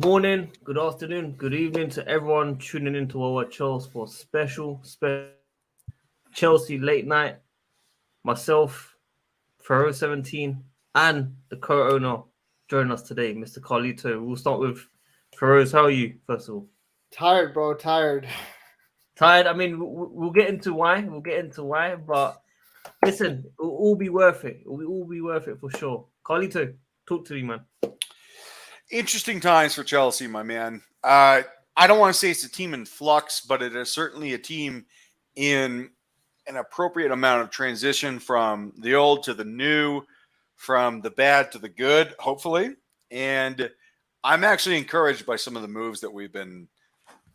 morning, good afternoon, good evening to everyone tuning into WorldWideChels for special Chelsea late night. Myself, Ferro 17, and the co-owner joining us today, Mr. Carlito. We'll start with Ferro's. How are you, first of all? Tired, bro. Tired. Tired? I mean, we'll get into why. We'll get into why, but listen, it'll all be worth it. It will all be worth it for sure. Carlito, talk to me, man. Interesting times for Chelsea, my man. I don't want to say it's a team in flux, but it is certainly a team in an appropriate amount of transition from the old to the new, from the bad to the good, hopefully. And I'm actually encouraged by some of the moves that we've been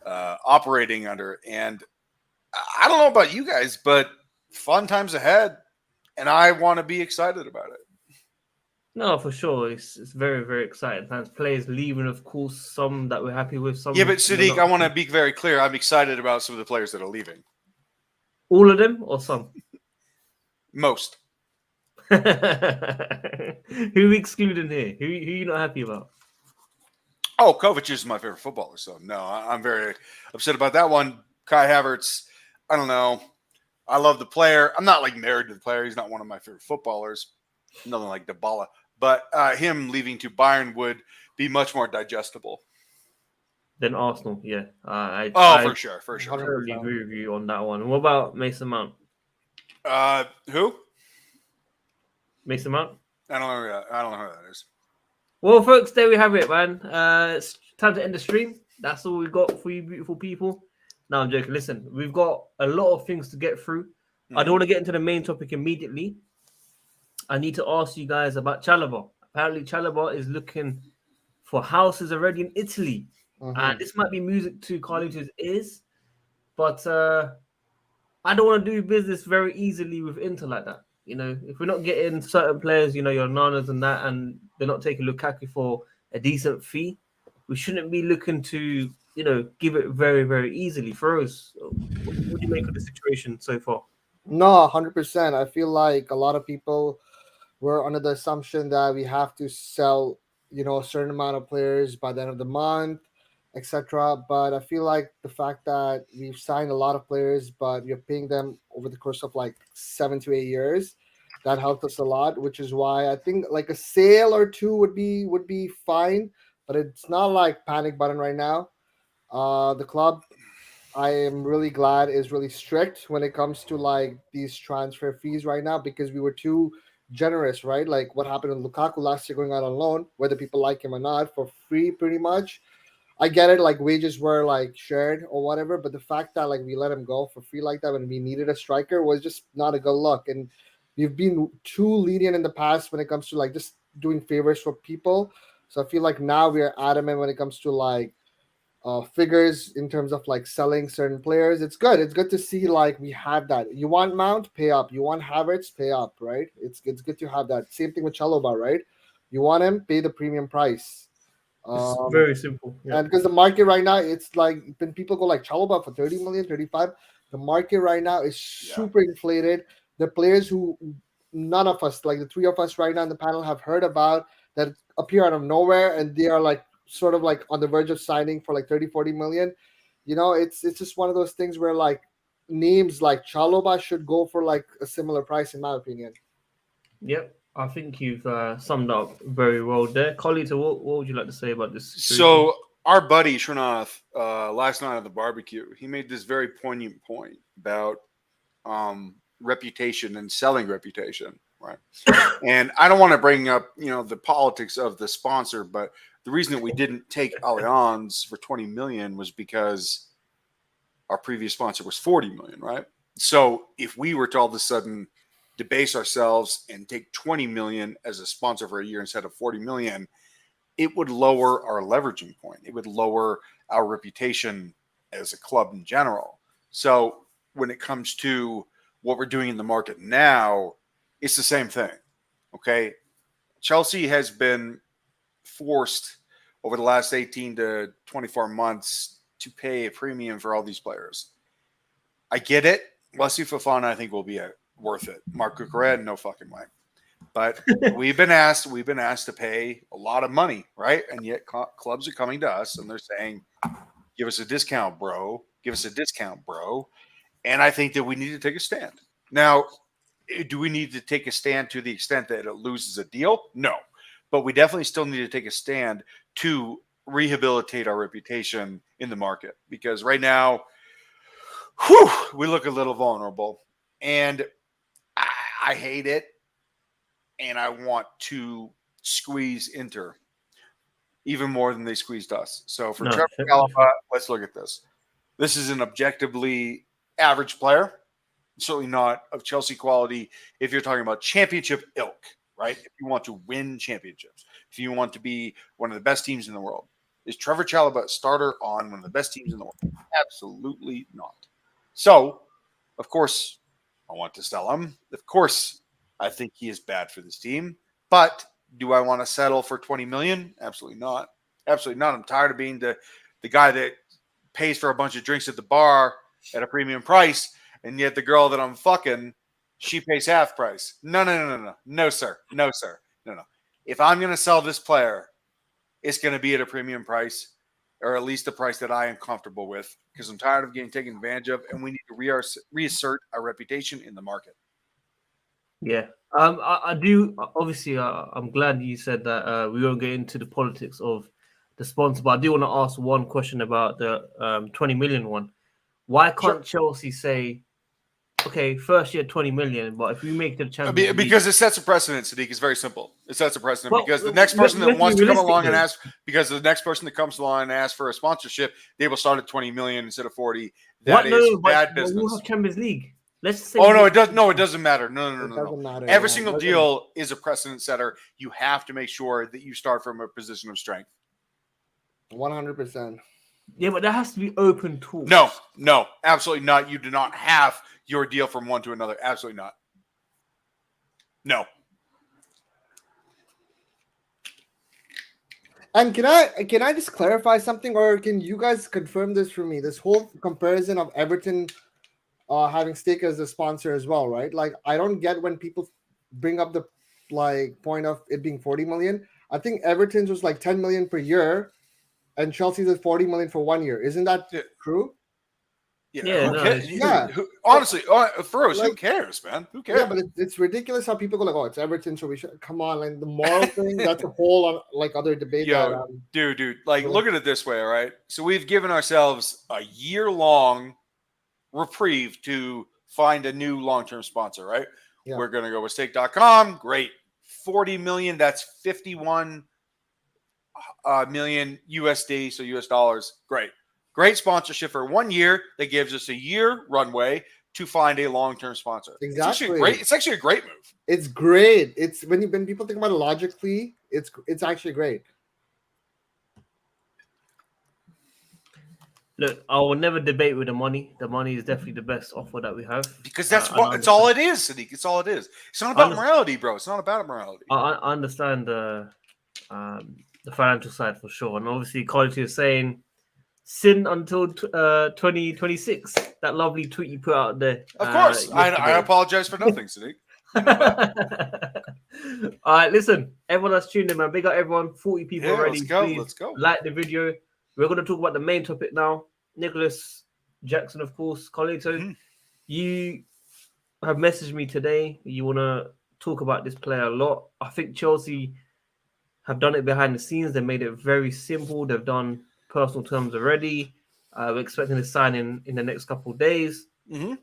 operating under. And I don't know about you guys, but fun times ahead, and I want to be excited about it. No, for sure. It's very, very exciting times. Players leaving, of course, some that we're happy with, some. Yeah, but we're Sadiq, not. I want to be very clear. I'm excited about some of the players that are leaving. All of them or some? Most. Who we excluding here? Who you not happy about? Oh, Kovac is my favorite footballer, so no, I'm very upset about that one. Kai Havertz, I don't know. I love the player. I'm not like married to the player. He's not one of my favorite footballers. Nothing like Dybala. But him leaving to Bayern would be much more digestible. Then Arsenal, yeah. For sure. Totally agree with you on that one. What about Mason Mount? Who? Mason Mount? I don't know who that is. Well, folks, there we have it, man. It's time to end the stream. That's all we've got for you beautiful people. No, I'm joking. Listen, we've got a lot of things to get through. I don't want to get into the main topic immediately. I need to ask you guys about Chalobah. Apparently, Chalobah is looking for houses already in Italy. And this might be music to Carlito's ears, but I don't want to do business very easily with Inter like that. You know, if we're not getting certain players, you know, your Nanas and that, and they're not taking Lukaku for a decent fee, we shouldn't be looking to, you know, give it very, very easily. For us, what do you make of the situation so far? No, 100%. I feel like a lot of people were under the assumption that we have to sell, a certain amount of players by the end of the month, etc. But I feel like the fact that we've signed a lot of players, but we're paying them over the course of like 7 to 8 years, that helped us a lot. Which is why I think like a sale or two would be fine, but it's not like panic button right now. The club, I am really glad, is really strict when it comes to like these transfer fees right now because we were too generous, right? Like what happened with Lukaku last year going out on loan, whether people like him or not, for free pretty much. I get it, like wages were like shared or whatever, but the fact that like we let him go for free like that when we needed a striker was just not a good look. And we've been too lenient in the past when it comes to like just doing favors for people. So I feel like now we are adamant when it comes to like figures in terms of like selling certain players. It's good. It's good to see like we have that. You want Mount, pay up. You want Havertz, pay up, right? It's good to have that. Same thing with Chalobah, right? You want him, pay the premium price. It's very simple. Yeah. And because the market right now, it's like when people go like Chalobah for 30 million, 35, the market right now is super inflated. The players who none of us, like the three of us right now in the panel, have heard about that appear out of nowhere and they are like sort of like on the verge of signing for like 30, 40 million. It's just one of those things where like names like Chalobah should go for like a similar price in my opinion. Yep. I think you've summed up very well there. Carlito, what would you like to say about this situation? So our buddy Srinath, last night at the barbecue, he made this very poignant point about reputation and selling reputation, right? And I don't want to bring up, the politics of the sponsor, but the reason that we didn't take Allianz for 20 million was because our previous sponsor was 40 million, right? So if we were to all of a sudden debase ourselves and take 20 million as a sponsor for a year instead of 40 million, it would lower our leveraging point. It would lower our reputation as a club in general. So when it comes to what we're doing in the market now, it's the same thing. Okay. Chelsea has been forced over the last 18 to 24 months to pay a premium for all these players. I get it. Wesley Fofana, I think, will be worth it. Mark Cucurella, no fucking way. But we've been asked to pay a lot of money, right? And yet clubs are coming to us and they're saying, "Give us a discount, bro. Give us a discount, bro." And I think that we need to take a stand. Now, do we need to take a stand to the extent that it loses a deal? No. But we definitely still need to take a stand to rehabilitate our reputation in the market, because right now, we look a little vulnerable, and I hate it, and I want to squeeze Inter even more than they squeezed us. So for Trevor Chalobah, let's look at this. This is an objectively average player, certainly not of Chelsea quality if you're talking about championship ilk, right? If you want to win championships, if you want to be one of the best teams in the world. Is Trevor Chalobah a starter on one of the best teams in the world? Absolutely not. So, of course, I want to sell him. Of course, I think he is bad for this team. But do I want to settle for 20 million? Absolutely not. Absolutely not. I'm tired of being the guy that pays for a bunch of drinks at the bar at a premium price, and yet the girl that I'm fucking, she pays half price. No. No, sir. No. If I'm going to sell this player, it's going to be at a premium price, or at least a price that I am comfortable with, because I'm tired of getting taken advantage of, and we need to reassert our reputation in the market. Yeah. I do. Obviously, I'm glad you said that we won't get into the politics of the sponsor, but I do want to ask one question about the 20 million one. Why can't Chelsea say, okay, first year 20 million, but if we make the Champions League, because it sets a precedent, Sadiq. It's very simple. It sets a precedent, because the next person that wants to come along and ask, because the next person that comes along and asks for a sponsorship, they will start at 20 million instead of 40. That is bad business. We'll have Champions League. Let's say. Oh no, it does. No, it doesn't matter. No. Doesn't matter. Every single deal is a precedent setter. You have to make sure that you start from a position of strength. 100%. Yeah, but that has to be open talk. No, absolutely not. You do not have your deal from one to another. Absolutely not. No. And can I just clarify something, or can you guys confirm this for me? This whole comparison of Everton having stake as a sponsor as well, right? Like, I don't get when people bring up the point of it being 40 million. I think Everton's was like 10 million per year, and Chelsea's is 40 million for 1 year. Isn't that true? Yeah. Honestly, Feroz, who cares, man? Who cares? Yeah, but it's ridiculous how people go like, "Oh, it's Everton, so we should come on." Like the moral thing, that's a whole other debate. Dude, like look at it this way, all right? So we've given ourselves a year-long reprieve to find a new long-term sponsor, right? Yeah. We're gonna go with stake.com. Great, 40 million. That's 51 million USD, so US dollars. Great sponsorship for 1 year that gives us a year runway to find a long-term sponsor. Exactly. It's actually a great move. It's great. It's when people think about it logically, it's actually great. Look, I will never debate with the money. The money is definitely the best offer that we have. Because it's all it is, Sadiq. It's all it is. It's not about morality, bro. It's not about morality. I understand the financial side for sure. And obviously, Quality is saying, sin until 2026. That lovely tweet you put out there. Of course. I apologize for nothing, Sadiq. All right, listen. Everyone that's tuned in, man. Big up everyone. 40 people already. Let's go. Like the video. We're going to talk about the main topic now. Nicholas Jackson, of course. Colito, you have messaged me today. You want to talk about this player a lot. I think Chelsea have done it behind the scenes. They made it very simple. They've done personal terms already. We're expecting to sign in the next couple of days. And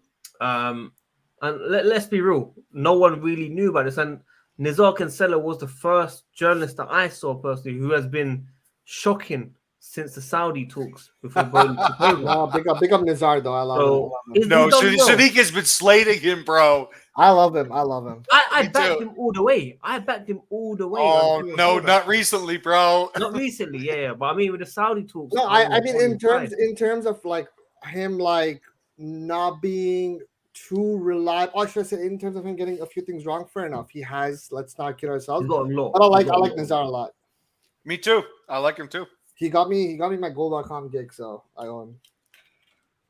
let's be real. No one really knew about this. And Nizar Cancelo was the first journalist that I saw personally who has been shocking since the Saudi talks before going to Poland. No, big up Nizar though. I love him. No, Sadiq has been slating him, bro. I love him. I backed him all the way. Oh no, not recently, bro. Not recently, yeah. But I mean, with the Saudi talks. No, I mean in terms of like him like not being too reliable. Or should I say in terms of him getting a few things wrong? Fair enough. He has. Let's not kid ourselves. He's got a lot. But I like Nizar a lot. Me too. I like him too. He got me my goal.com gig, so I own.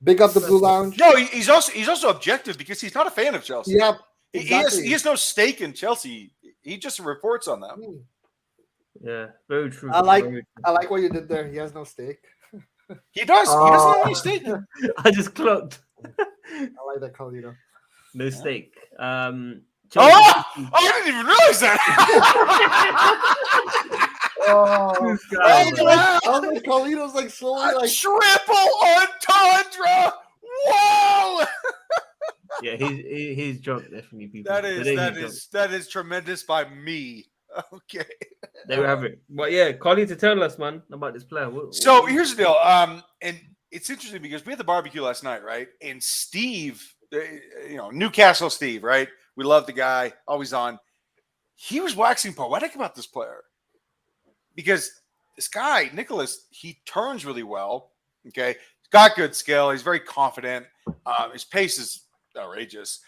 Big up the Blue Lounge. No, he's also objective because he's not a fan of Chelsea. Yeah, exactly. He has no stake in Chelsea. He just reports on them. Yeah, very true. I like very true. I like what you did there. He has no stake. He does. He doesn't have any stake. I just clocked. I like that, Carlito. No stake. Oh, I didn't even realize that. Oh, This guy, I man. was like, Carlito's like slowly like Triple entendre. Whoa! Yeah, he's drunk, definitely. People. That Today he's drunk. that is tremendous by me. Okay. There we have it. But yeah, Carly to tell us, man, about this player. So here's the deal. And it's interesting because we had the barbecue last night, right? And Steve, Newcastle Steve, right? We love the guy, always on. He was waxing poetic about this player because this guy, Nicholas, he turns really well. Okay. He's got good skill. He's very confident. His pace is outrageous.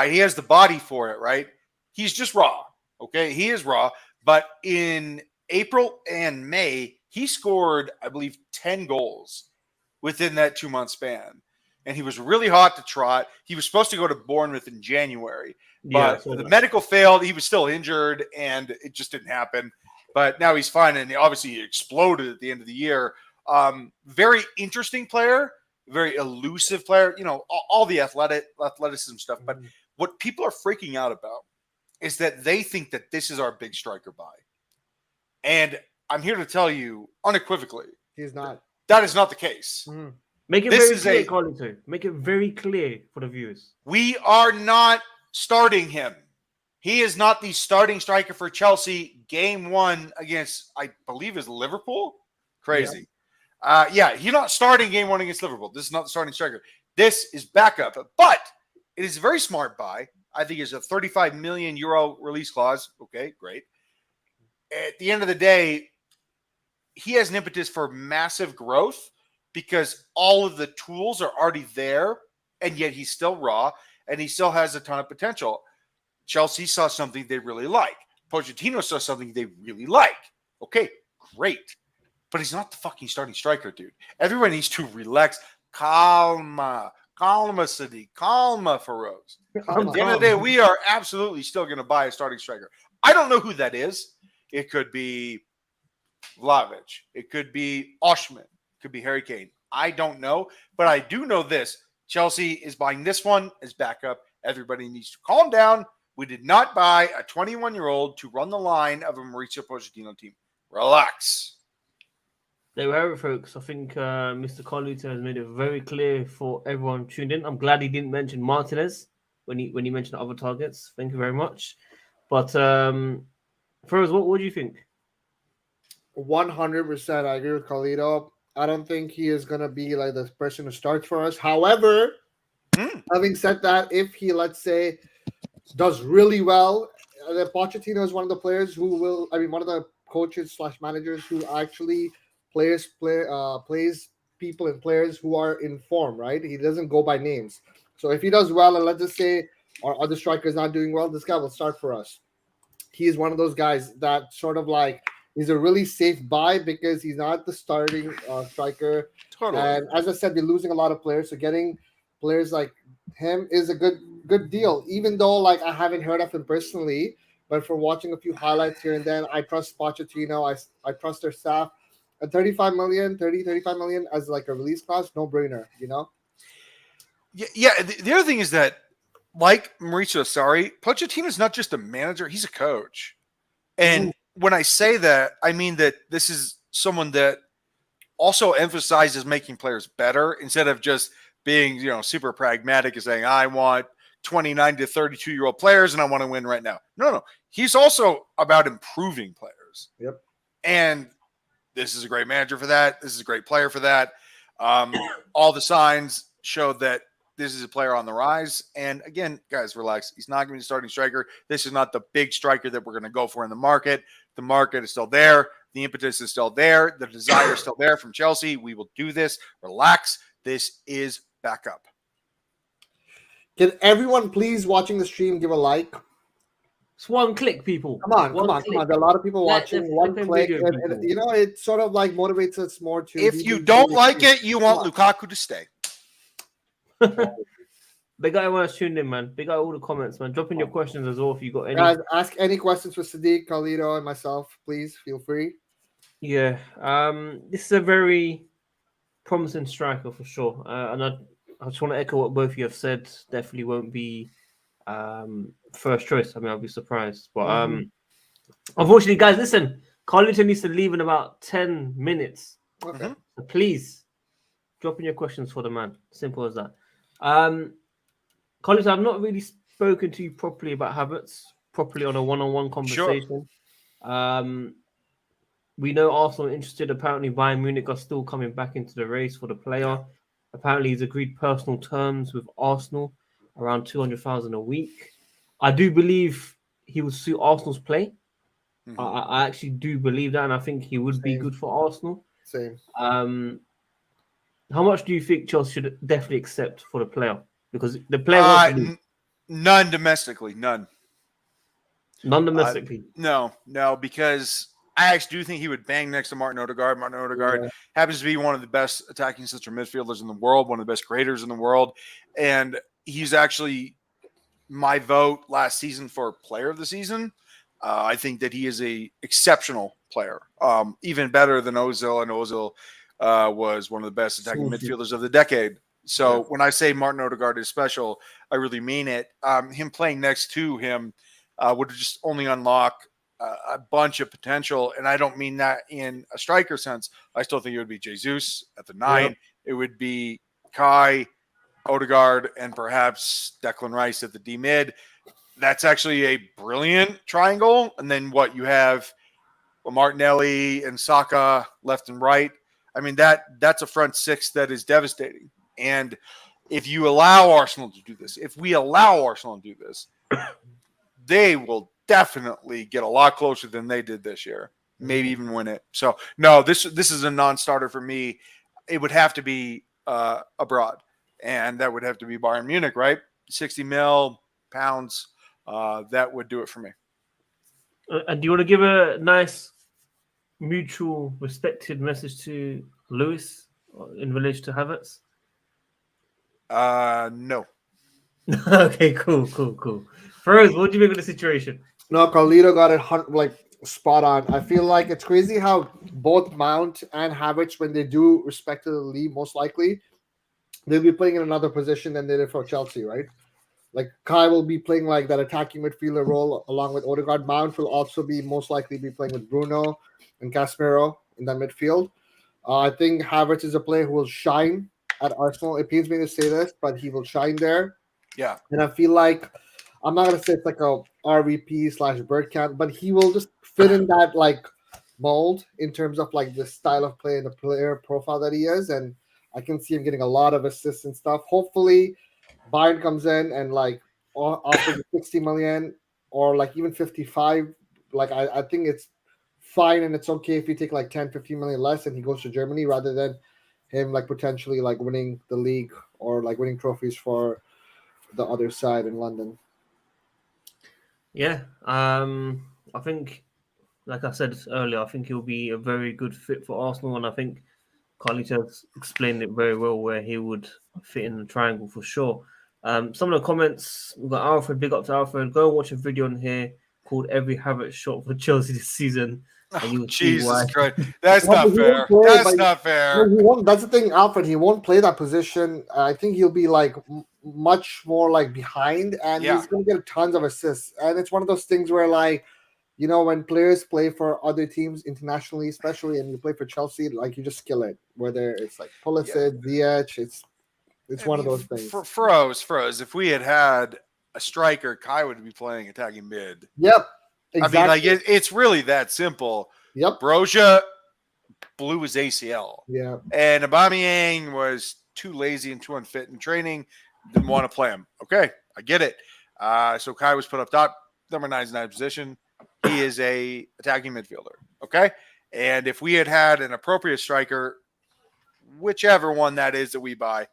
He has the body for it, right? He's just raw. Okay. He is raw. But in April and May, he scored, I believe, 10 goals within that 2-month span. And he was really hot to trot. He was supposed to go to Bournemouth in January, but the medical failed. He was still injured, and it just didn't happen. But now he's fine, and obviously he exploded at the end of the year. Very interesting player, very elusive player. All the athleticism stuff. But what people are freaking out about is that they think that this is our big striker buy. And I'm here to tell you unequivocally, he's not. That is not the case. Mm-hmm. Make it very clear, Carlito. Make it very clear for the viewers. We are not starting him. He is not the starting striker for Chelsea. Game 1 against, I believe, is Liverpool. Crazy. Yeah, he's not starting game 1 against Liverpool. This is not the starting striker. This is backup. But it is a very smart buy. I think it's a 35 million euro release clause. Okay, great. At the end of the day, he has an impetus for massive growth because all of the tools are already there, and yet he's still raw, and he still has a ton of potential. Chelsea saw something they really like. Pochettino saw something they really like. Okay, great. But he's not the fucking starting striker, dude. Everyone needs to relax. Calma, Sadiq. Calma, Feroz. At the end of the day, we are absolutely still going to buy a starting striker. I don't know who that is. It could be Vlahovic. It could be Oshman. It could be Harry Kane. I don't know. But I do know this. Chelsea is buying this one as backup. Everybody needs to calm down. We did not buy a 21-year-old to run the line of a Mauricio Pochettino team. Relax. There we have it, folks. I think Mr. Carlito has made it very clear for everyone tuned in. I'm glad he didn't mention Martinez when he mentioned other targets. Thank you very much. But Feroz, what do you think? 100%. I agree with Carlito. I don't think he is going to be like the person who starts for us. However, having said that, if he, let's say, does really well, Pochettino is one of the players who will, one of the coaches / managers who actually plays people and players who are in form, right? He doesn't go by names. So if he does well, and let's just say our other striker is not doing well, this guy will start for us. He is one of those guys that sort of like is a really safe buy because he's not the starting striker. Totally. And as I said, they're losing a lot of players. So getting players like him is a good deal, even though like I haven't heard of him personally, but from watching a few highlights here and then, I trust Pochettino. I trust their staff. At 35 million as like a release clause, no brainer, Yeah. The other thing is that, like Mauricio Sarri, Pochettino is not just a manager; he's a coach. And when I say that, I mean that this is someone that also emphasizes making players better instead of just being, super pragmatic and saying, I want 29 to 32-year-old players and I want to win right now. No. He's also about improving players. Yep. And this is a great manager for that. This is a great player for that. All the signs show that this is a player on the rise. And again, guys, relax. He's not going to be the starting striker. This is not the big striker that we're going to go for in the market. The market is still there. The impetus is still there. The desire is still there from Chelsea. We will do this. Relax. This is backup. Can everyone please watching the stream give a like? It's one click, people. Come on. There are a lot of people watching. One click. And, it sort of like motivates us more to. If you don't like it, you want Lukaku to stay. Big up everyone that's tuned in, man. Big up all the comments, man. Drop in your questions as well if you got any. Guys, ask any questions for Sadiq, Carlito, and myself. Please feel free. Yeah. This is a very promising striker for sure. And I just want to echo what both of you have said. Definitely won't be first choice. I mean, I'll be surprised. But unfortunately, guys, listen. Carlito needs to leave in about 10 minutes. Okay. So please drop in your questions for the man. Simple as that. Carlito, I've not really spoken to you properly about Havertz, properly on a one-on-one conversation. Sure. We know Arsenal are interested. Apparently, Bayern Munich are still coming back into the race for the player. Yeah. Apparently, he's agreed personal terms with Arsenal, around 200,000 a week. I do believe he would suit Arsenal's play. I actually do believe that, and I think he would be good for Arsenal. Same. How much do you think Chelsea should definitely accept for the player? Because the player none domestically, none domestically. No, because I actually do think he would bang next to Martin Odegaard. Martin Odegaard happens to be one of the best attacking central midfielders in the world, one of the best creators in the world, and he's actually my vote last season for player of the season. I think that he is a exceptional player, even better than Ozil, and Ozil was one of the best attacking midfielders of the decade. So when I say Martin Odegaard is special, I really mean it. Him playing next to him would just only unlock a bunch of potential, and I don't mean that in a striker sense. I still think it would be Jesus at the 9. Yep. It would be Kai, Odegaard, and perhaps Declan Rice at the D mid. That's actually a brilliant triangle. And then what you have, Martinelli and Saka left and right. I mean, that's a front six that is devastating. And if you allow Arsenal to do this, if we allow Arsenal to do this, they will definitely get a lot closer than they did this year. Maybe even win it. So no, this is a non-starter for me. It would have to be abroad, and that would have to be Bayern Munich, right? 60 mil pounds. That would do it for me. And do you want to give a nice mutual respected message to Lewis in relation to Havertz? No. Okay, cool. Feroz, what do you make of the situation? No, Carlito got it spot on. I feel like it's crazy how both Mount and Havertz, when they do respectively, most likely, they'll be playing in another position than they did for Chelsea, right? Like Kai will be playing like that attacking midfielder role along with Odegaard. Mount will also be most likely be playing with Bruno and Casemiro in that midfield. I think Havertz is a player who will shine at Arsenal. It pains me to say this, but he will shine there. Yeah. And I feel like, I'm not going to say it's like a RVP/Bergkamp, but he will just fit in that like mold in terms of like the style of play and the player profile that he is. And I can see him getting a lot of assists and stuff. Hopefully, Bayern comes in and like offers 60 million or like even 55. Like I think it's fine and it's okay if you take like 10, 15 million less and he goes to Germany rather than him like potentially like winning the league or like winning trophies for the other side in London. Yeah, I think, like I said earlier, I think he'll be a very good fit for Arsenal, and I think Carlito's explained it very well where he would fit in the triangle for sure. Some of the comments, we've got Alfred, big up to Alfred. Go and watch a video on here called Every Havertz Shot for Chelsea this season. And you'll Jesus Christ. That's not fair. That's not fair. That's the thing, Alfred. He won't play that position. I think he'll be like much more like behind, and he's going to get tons of assists. And it's one of those things where like, you know, when players play for other teams internationally, especially, and you play for Chelsea, like you just kill it. Whether it's like Pulisic, Ziyech, it's one of those things. Froze. If we had a striker, Kai would be playing attacking mid. Yep. Exactly. I mean, like it's really that simple. Yep. Broja blew his ACL. Yeah. And Aubameyang was too lazy and too unfit in training. Didn't want to play him. Okay, I get it. So Kai was put up top, number 9 position. He is a attacking midfielder. Okay. And if we had an appropriate striker, whichever one that is that we buy,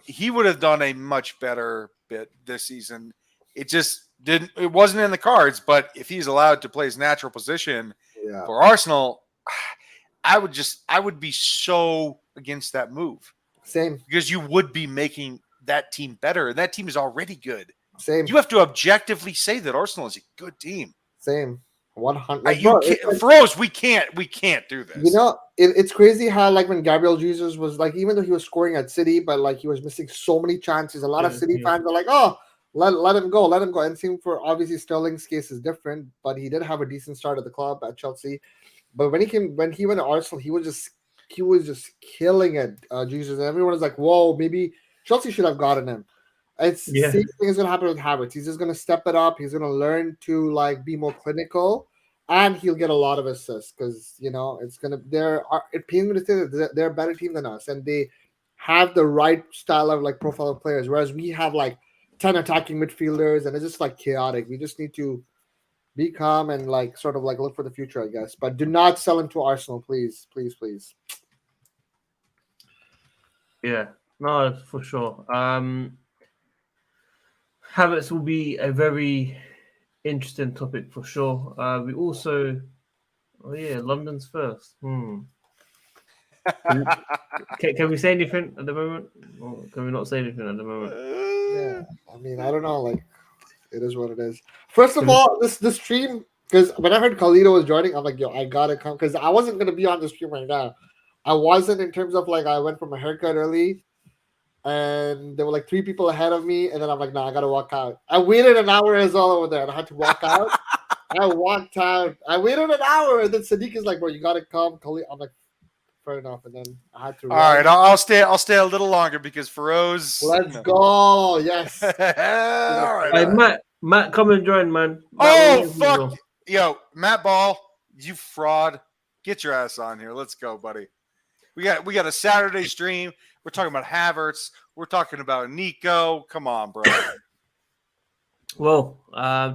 he would have done a much better bit this season. It wasn't in the cards, but if he's allowed to play his natural position for Arsenal, I would be so against that move. Same. Because you would be making that team better, and that team is already good. Same. You have to objectively say that Arsenal is a good team. Same. 100. For us, we can't do this. You know, it's crazy how like when Gabriel Jesus was like, even though he was scoring at City, but like he was missing so many chances. A lot of City fans are like, oh, let him go. And same for obviously Sterling's case is different, but he did have a decent start at the club at Chelsea. But when he went to Arsenal, he was just killing it, Jesus. And everyone was like, whoa, maybe Chelsea should have gotten him. It's the same thing is gonna happen with Havertz. He's just gonna step it up. He's gonna learn to like be more clinical, and he'll get a lot of assists because it's gonna. It pains me to say that they're a better team than us, and they have the right style of like profile of players. Whereas we have like 10 attacking midfielders, and it's just like chaotic. We just need to be calm and like sort of like look for the future, I guess. But do not sell him to Arsenal, please, please, please. Yeah, no, for sure. Havertz will be a very interesting topic for sure. We also, London's first. Can we say anything at the moment? Or can we not say anything at the moment? Yeah, I mean, I don't know. Like, it is what it is. First of all, this stream, because when I heard Khalida was joining, I'm like, yo, I gotta come because I wasn't gonna be on the stream right now. I wasn't in terms of like I went for my haircut early. And there were like 3 people ahead of me, and then I'm like, nah, I gotta walk out. I waited an hour as well over there, and I had to walk out. I walked out. I waited an hour, and then Sadiq is like, bro, you gotta come. I'm like, fair enough. And then I had to. All right, I'll stay a little longer because Feroz. Let's go. Yes. All right. Matt, come and join, man. Fuck. Yo, Matt Ball, you fraud. Get your ass on here. Let's go, buddy. We got a Saturday stream. We're talking about Havertz. We're talking about Nico. Come on, bro. Well,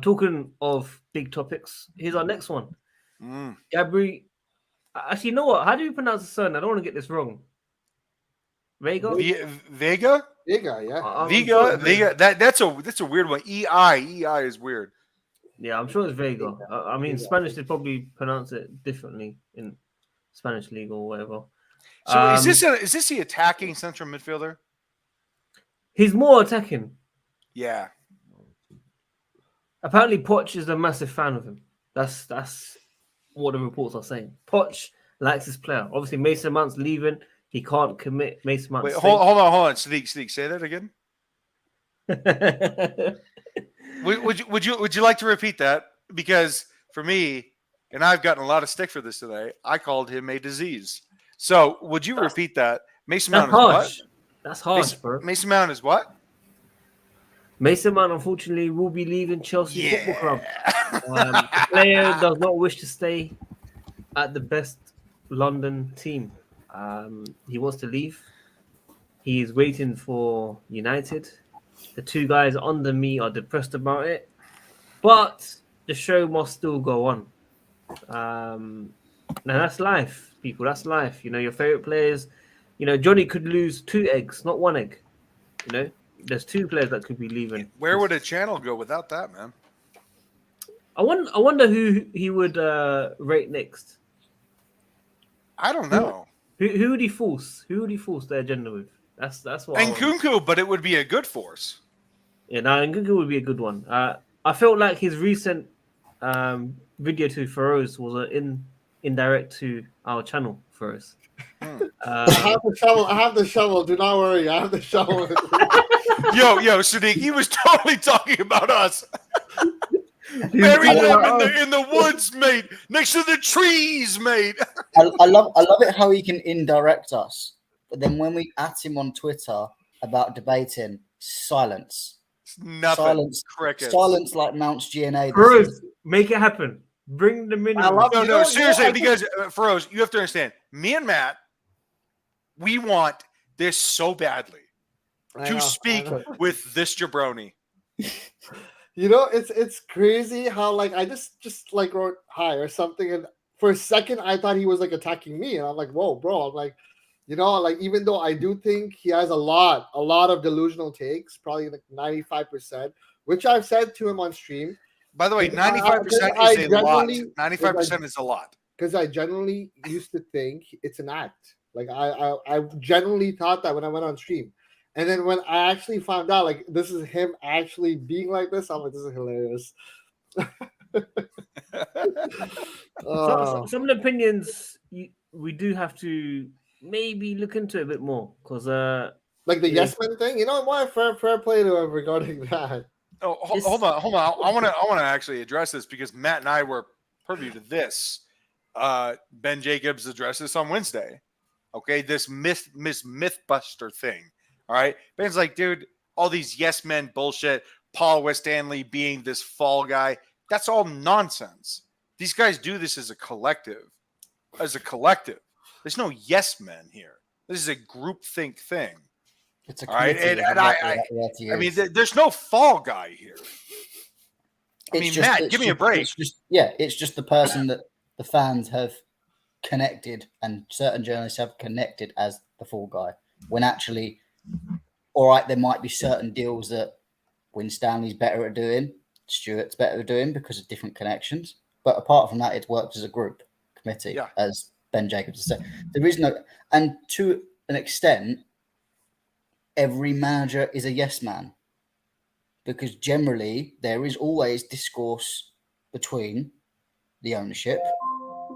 talking of big topics, here's our next one. Gabri. Actually, you know what? How do you pronounce the surname? I don't want to get this wrong. Vega? Vega? Vega, yeah. Vega. That's a weird one. EI is weird. Yeah, I'm sure it's Vega. I mean, Spanish, they probably pronounce it differently in Spanish league or whatever. So is this the attacking central midfielder? He's more attacking. Yeah. Apparently, Poch is a massive fan of him. That's what the reports are saying. Poch likes his player. Obviously, Mason Mount's leaving. He can't commit. Mason Mount. Wait, hold on. Sadiq, say that again. Would you like to repeat that? Because for me, and I've gotten a lot of stick for this today, I called him a disease. So would you repeat that? Mason Mount is what? That's harsh, bro. Mason Mount is what? Mason Mount, unfortunately, will be leaving Chelsea Football Club. The player does not wish to stay at the best London team. He wants to leave. He is waiting for United. The 2 guys under me are depressed about it. But the show must still go on. Now, that's life, people. That's life. Your favorite players. Johnny could lose 2 eggs, not 1 egg. There's 2 players that could be leaving. Where would a channel go without that, man? I wonder who he would rate next. I don't know. Who would he force? Who would he force their agenda with? That's what. Nkunku, but it would be a good force. Yeah, Nkunku would be a good one. I felt like his recent video to Feroz was an indirect to our channel for us. I have the shovel. Do not worry. I have the shovel. Yo, Sadiq, he was totally talking about us. Buried them in the woods, mate. Next to the trees, mate. I love it how he can indirect us, but then when we at him on Twitter about debating, silence. Nothing. Silence like Mount's GNA. Feroz, make it happen. Bring them in. No, seriously, because Feroz, you have to understand, me and Matt, we want this so badly to speak with this jabroni. It's crazy how like I just like wrote hi or something, and for a second I thought he was like attacking me, and I'm like, whoa, bro. I'm like, like even though I do think he has a lot of delusional takes, probably like 95%, which I've said to him on stream. By the way, 95% is a lot. 95% is a lot. Because I generally used to think it's an act. Like I generally thought that when I went on stream. And then when I actually found out, like, this is him actually being like this, I'm like, this is hilarious. Some of the opinions we do have to maybe look into a bit more because like the yes men thing, you know what? Fair play to him regarding that. Oh, hold on. I want to actually address this because Matt and I were privy to this. Ben Jacobs addressed this on Wednesday. Okay, this mythbuster thing. All right, Ben's like, dude, all these yes men bullshit. Paul West-Stanley being this fall guy. That's all nonsense. These guys do this as a collective. There's no yes men here. This is a groupthink thing. It's a all right, committee. and I mean, there's no fall guy here. I mean, Matt, give me a break. It's just the person that the fans have connected and certain journalists have connected as the fall guy. When actually, all right, there might be certain deals that Winstanley's better at doing, Stuart's better at doing because of different connections. But apart from that, it works as a group committee, as Ben Jacobs has said. There is no, and to an extent, every manager is a yes man because generally there is always discourse between the ownership,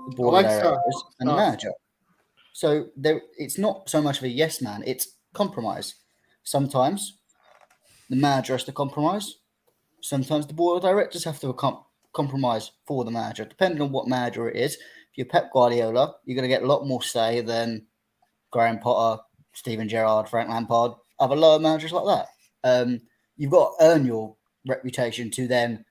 the board of directors, and the manager. So it's not so much of a yes man, it's compromise. Sometimes the manager has to compromise. Sometimes the board of directors have to compromise for the manager, depending on what manager it is. If you're Pep Guardiola, you're going to get a lot more say than Graham Potter, Steven Gerrard, Frank Lampard, other lower managers like that. You've got to earn your reputation to then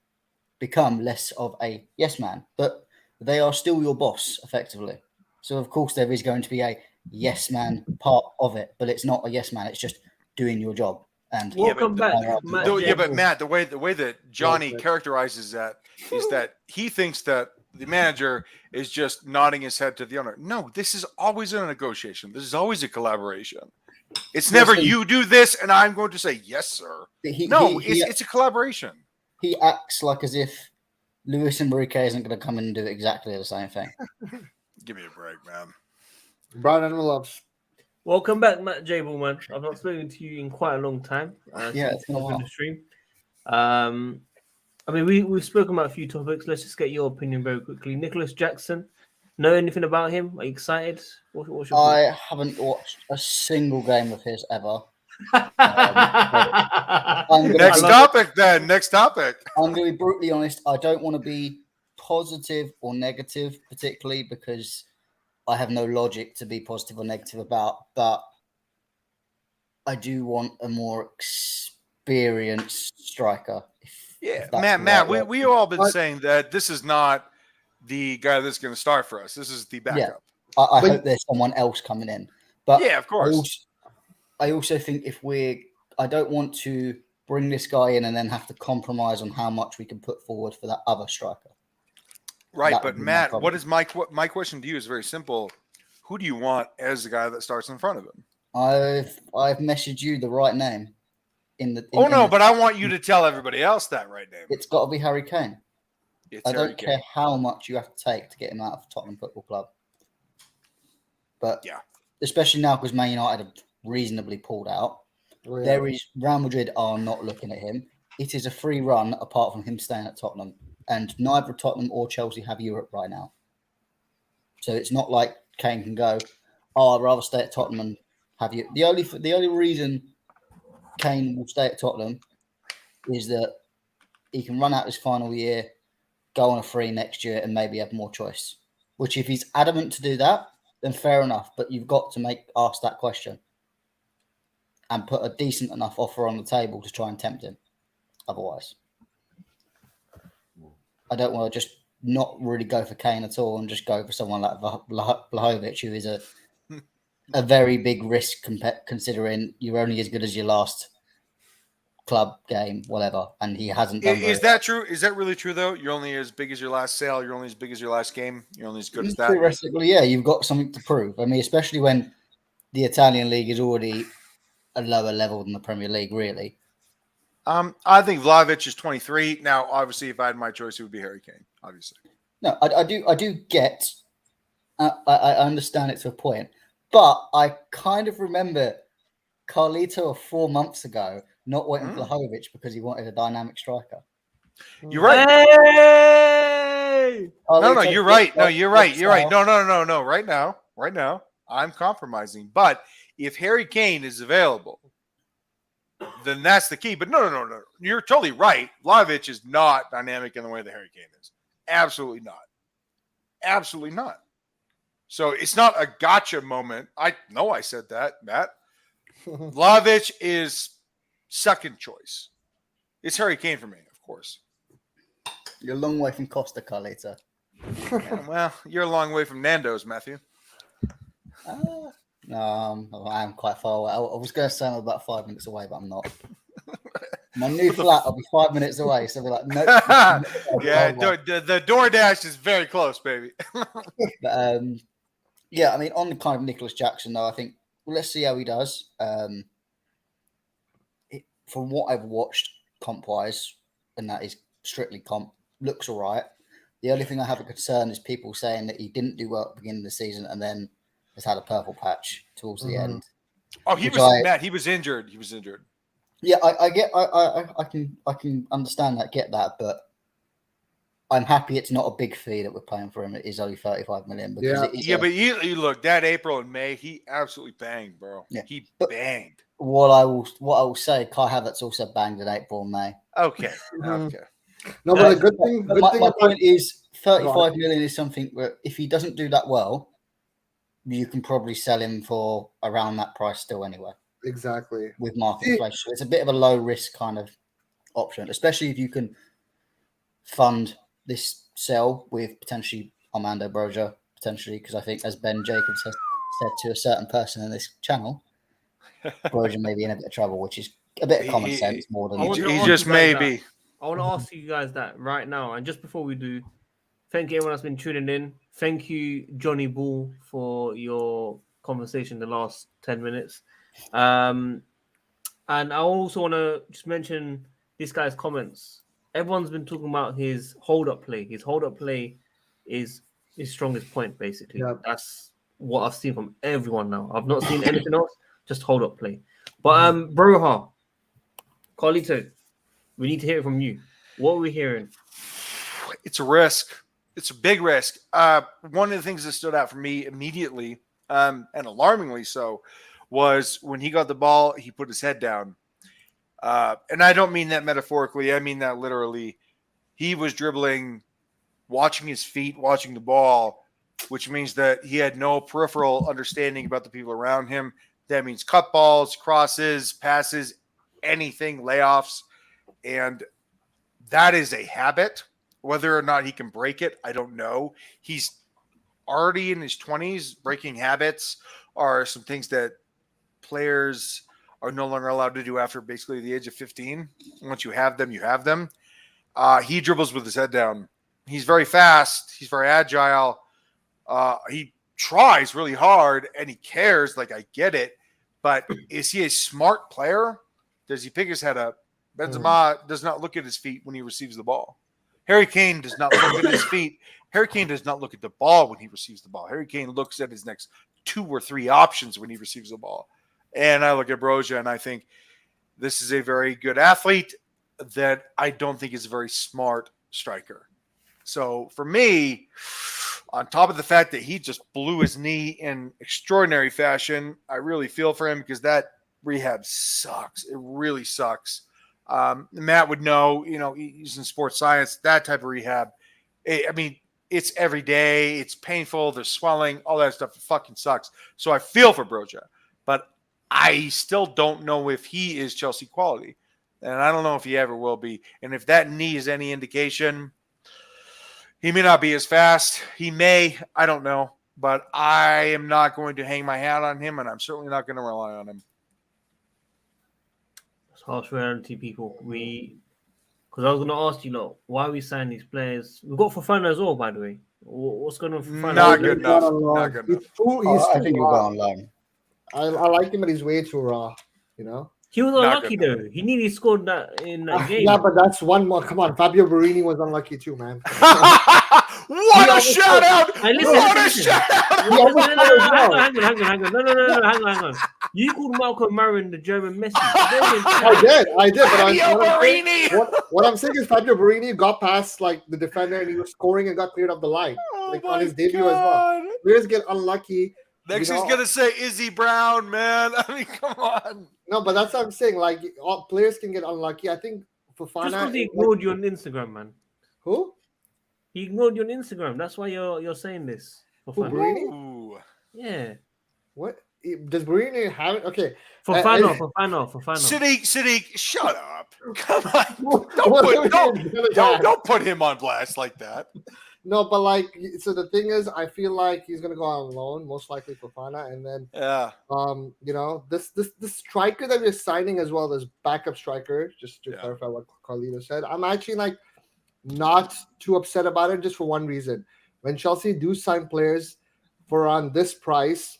become less of a yes man, but they are still your boss, effectively. So, of course, there is going to be a yes man part of it, but it's not a yes man. It's just doing your job. And welcome back, Matt. But Matt, the way that Johnny characterizes that is that he thinks that the manager is just nodding his head to the owner. No, this is always a negotiation. This is always a collaboration. It's never you do this and I'm going to say yes, sir. It's a collaboration. He acts like as if Luis Enrique isn't going to come in and do exactly the same thing. Give me a break, man. Brown Animal Loves. Welcome back, Matt Jable, man. I've not spoken to you in quite a long time. It's been a while. The stream. I mean, we've spoken about a few topics. Let's just get your opinion very quickly. Nicholas Jackson. Know anything about him? Are you excited? What's your I haven't watched a single game of his ever. Next topic. I'm going to be brutally honest. I don't want to be positive or negative, particularly because I have no logic to be positive or negative about, but I do want a more experienced striker. Matt, we all been saying that this is not the guy that's going to start for us. This is the backup. Yeah. I hope there's someone else coming in. But yeah, of course. I also think I don't want to bring this guy in and then have to compromise on how much we can put forward for that other striker. Right, but Matt, what is my question to you is very simple. Who do you want as the guy that starts in front of him? I've messaged you the right name. But I want you to tell everybody else that right name. It's got to be Harry Kane. I don't care how much you have to take to get him out of Tottenham Football Club. But especially now because Man United have reasonably pulled out. Real Madrid are not looking at him. It is a free run apart from him staying at Tottenham. And neither Tottenham or Chelsea have Europe right now. So it's not like Kane can go, I'd rather stay at Tottenham and have you. The only reason Kane will stay at Tottenham is that he can run out his final year, go on a free next year and maybe have more choice. Which if he's adamant to do that, then fair enough. But you've got to ask that question and put a decent enough offer on the table to try and tempt him. Otherwise, I don't want to just not really go for Kane at all and just go for someone like Vlahovic, who is a very big risk considering you're only as good as your last club game, whatever, and he hasn't done. Is that true? Is that really true though? You're only as big as your last sale. You're only as big as your last game. You're only as good as that. Theoretically, yeah, you've got something to prove. I mean, especially when the Italian league is already a lower level than the Premier League, really. I think Vlahovic is 23 now. Obviously, if I had my choice, it would be Harry Kane. Obviously, no, I do get. I understand it to a point, but I kind of remember Carlito 4 months ago, not waiting for Havertz because he wanted a dynamic striker. You're right. Hey! No, you're right. No, you're right. You're right. No. Right now, I'm compromising. But if Harry Kane is available, then that's the key. But no. You're totally right. Vlahovic is not dynamic in the way that Harry Kane is. Absolutely not. Absolutely not. So it's not a gotcha moment. I know I said that, Matt. Vlahovic is second choice. It's Harry Kane for me, of course. You're a long way from Costa, Carlito. Yeah, well, you're a long way from Nando's, Matthew. No, I am quite far away. I was going to say I'm about 5 minutes away, but I'm not. My new flat, I'll be 5 minutes away. So I'll be like, nope. Yeah, the DoorDash is very close, baby. But, yeah, I mean, on the kind of Nicholas Jackson, though, I think, well, let's see how he does. From what I've watched comp-wise, and that is strictly comp, looks all right. The only thing I have a concern is people saying that he didn't do well at the beginning of the season and then has had a purple patch towards the end. Oh, he was injured. He was injured. Yeah, I can understand that, get that, but I'm happy it's not a big fee that we're paying for him. It is only 35 million. Because but you look, that April and May, he absolutely banged, bro. Yeah. He banged. What I will say, Kai Havertz also banged in April and May. Okay. No, but the good thing. My point is, 35 million is something where if he doesn't do that well, you can probably sell him for around that price still anyway. Exactly. With market inflation. So it's a bit of a low risk kind of option, especially if you can fund this sell with potentially Armando Broja, potentially, because I think, as Ben Jacobs has said to a certain person in this channel, Broja may be in a bit of trouble, which is a bit of common sense more than he just may be. I want to ask you guys that right now, and just before we do, thank you everyone that's been tuning in. Thank you, Johnny Bull, for your conversation the last 10 minutes. And I also want to just mention this guy's comments. Everyone's been talking about his hold-up play. His hold-up play is his strongest point, basically. Yep. That's what I've seen from everyone now. I've not seen anything else, just hold-up play. But Broja, Carlito, we need to hear it from you. What are we hearing? It's a risk. It's a big risk. One of the things that stood out for me immediately, and alarmingly so, was when he got the ball, he put his head down. And I don't mean that metaphorically. I mean that literally. He was dribbling, watching his feet, watching the ball, which means that he had no peripheral understanding about the people around him. That means cut balls, crosses, passes, anything, layoffs. And that is a habit. Whether or not he can break it, I don't know. He's already in his 20s. Breaking habits are some things that players are no longer allowed to do after basically the age of 15. Once you have them, you have them. He dribbles with his head down. He's very fast. He's very agile. He tries really hard and he cares. Like, I get it. But is he a smart player? Does he pick his head up? Benzema does not look at his feet when he receives the ball. Harry Kane does not look at his feet. Harry Kane does not look at the ball when he receives the ball. Harry Kane looks at his next 2 or 3 options when he receives the ball. And I look at Broja and I think this is a very good athlete that I don't think is a very smart striker. So for me, on top of the fact that he just blew his knee in extraordinary fashion, I really feel for him because that rehab sucks. It really sucks. Matt would know, he's in sports science, that type of rehab. It's every day. It's painful. There's swelling, all that stuff. It fucking sucks. So I feel for Broja, but I still don't know if he is Chelsea quality. And I don't know if he ever will be. And if that knee is any indication, he may not be as fast. He may. I don't know. But I am not going to hang my hat on him, and I'm certainly not going to rely on him. It's harsh reality, people. Because I was going to ask you, why we sign these players. We've got Fofana as well, by the way. What's going on for Fofana? Not good enough. Not good enough. I think you'll go on loan. I like him, but he's way too raw, He was unlucky, though. He nearly scored that in that game. Yeah, but that's one more. Come on, Fabio Borini was unlucky too, man. What a shout out! Hey, listen, What a listen. shout out! No, hang on. No, hang on. You called Marco Marin the German Messi. I did. But Fabio Borini! what I'm saying is Fabio Borini got past like the defender and he was scoring and got cleared off the line, like on his debut as well. Players get unlucky. Next, he's gonna say Izzy Brown, man. I mean, come on. No, but that's what I'm saying. Like, all players can get unlucky. I think Fofana. Just because he ignored you on Instagram, man. Who? He ignored you on Instagram. That's why you're saying this. Borini? Ooh. Yeah. What? Does Borini have it? Okay. Fofana. Sadiq, shut up. Come on. Don't put him on blast like that. No, but like, so the thing is, I feel like he's gonna go on loan, most likely Fofana, and then you know, this striker that we're signing as well, this backup striker, just to clarify what Carlito said. I'm actually like not too upset about it, just for one reason. When Chelsea do sign players for around this price,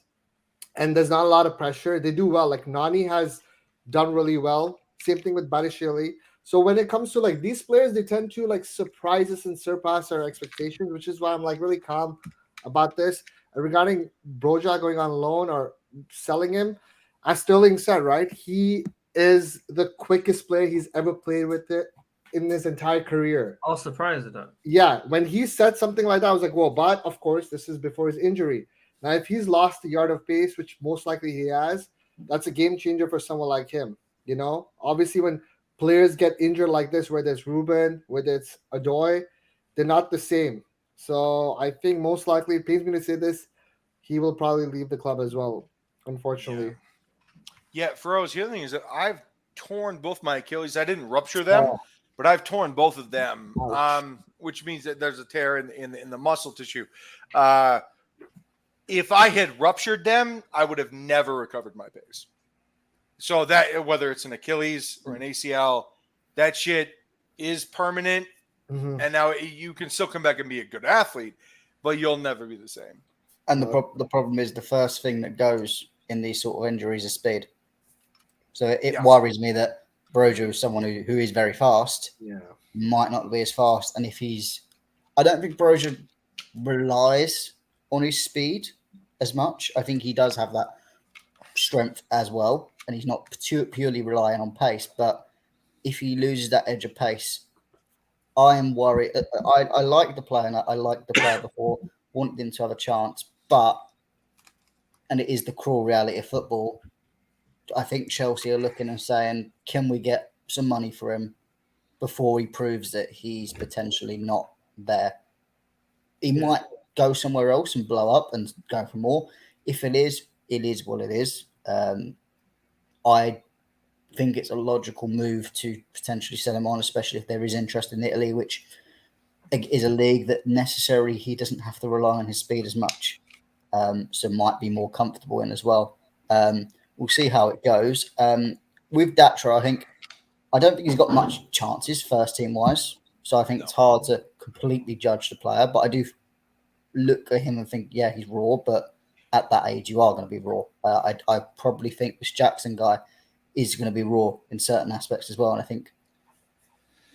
and there's not a lot of pressure, they do well. Like Nani has done really well. Same thing with Bariashvili. So when it comes to like these players, they tend to like surprise us and surpass our expectations, which is why I'm like really calm about this. And regarding Broja going on loan or selling him, as Sterling said, right, he is the quickest player he's ever played with it in his entire career. I was surprised at that. Yeah, when he said something like that, I was like, well, but of course, this is before his injury. Now, if he's lost a yard of pace, which most likely he has, that's a game changer for someone like him. You know, obviously when players get injured like this, whether it's Ruben, whether it's Adoy, they're not the same. So I think most likely, it pains me to say this, he will probably leave the club as well, unfortunately. Yeah, Feroz, the other thing is that I've torn both my Achilles. I didn't rupture them, but I've torn both of them, which means that there's a tear in the muscle tissue. If I had ruptured them, I would have never recovered my pace. So that whether it's an Achilles or an ACL, that shit is permanent. Mm-hmm. And now you can still come back and be a good athlete, but you'll never be the same. And the problem is the first thing that goes in these sort of injuries is speed. So it worries me that Broja is someone who is very fast, might not be as fast. And I don't think Broja relies on his speed as much. I think he does have that strength as well, and he's not purely relying on pace. But if he loses that edge of pace, I am worried. I like the player, and I liked the player before, wanted him to have a chance, and it is the cruel reality of football. I think Chelsea are looking and saying, can we get some money for him before he proves that he's potentially not there? He might go somewhere else and blow up and go for more. If it is what it is. I think it's a logical move to potentially sell him on, especially if there is interest in Italy, which is a league that necessarily he doesn't have to rely on his speed as much. So might be more comfortable in as well. We'll see how it goes. With Datra, I don't think he's got much chances first team wise. So I think it's hard to completely judge the player, but I do look at him and think, yeah, he's raw, but at that age, you are going to be raw. I probably think this Jackson guy is going to be raw in certain aspects as well. And I think,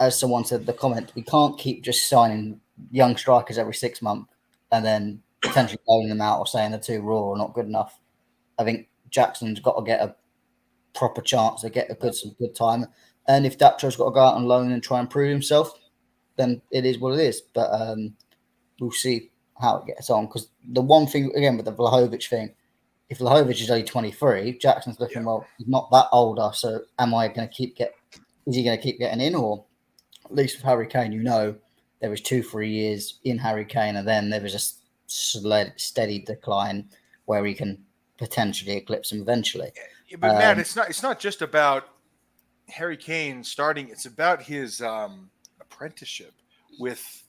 as someone said in the comment, we can't keep just signing young strikers every 6 months and then potentially blowing them out or saying they're too raw or not good enough. I think Jackson's got to get a proper chance to get some good time. And if Datro's got to go out on loan and try and prove himself, then it is what it is. But we'll see how it gets on. Because the one thing, again, with the Vlahovic thing, if Vlahovic is only 23, Jackson's looking, well, he's not that older. So is he going to keep getting in? Or at least with Harry Kane, there was 2-3 years in Harry Kane, and then there was a steady decline where he can potentially eclipse him eventually. Yeah, but Matt, it's not just about Harry Kane starting. It's about his apprenticeship with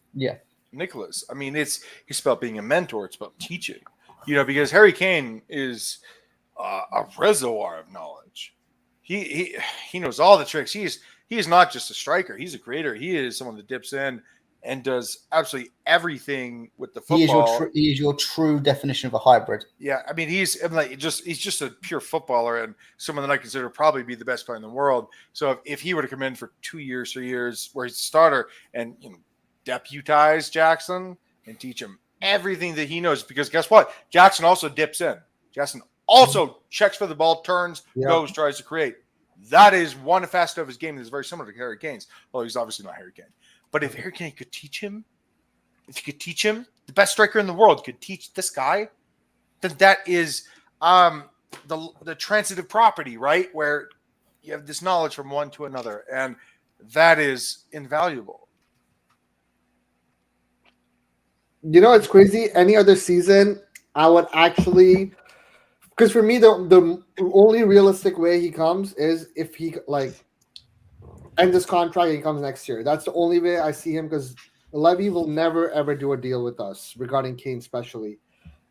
Nicholas. I mean, it's about being a mentor. It's about teaching. Because Harry Kane is a reservoir of knowledge. He knows all the tricks. He is not just a striker. He's a creator. He is someone that dips in and does absolutely everything with the football. He is your true definition of a hybrid. Yeah, I mean, he's just a pure footballer and someone that I consider probably be the best player in the world. So if he were to come in for 2 years, 3 years, where he's a starter and deputize Jackson, and teach him everything that he knows. Because guess what? Jackson also dips in. Jackson also checks for the ball, turns, goes, tries to create. That is one facet of his game that is very similar to Harry Kane's. Well, he's obviously not Harry Kane. But if Harry Kane could teach him, the best striker in the world could teach this guy, then that is the transitive property, right? Where you have this knowledge from one to another. And that is invaluable. You know, it's crazy. Any other season, I would actually, because for me, the only realistic way he comes is if he ends this contract and he comes next year. That's the only way I see him, because Levy will never ever do a deal with us regarding Kane, especially.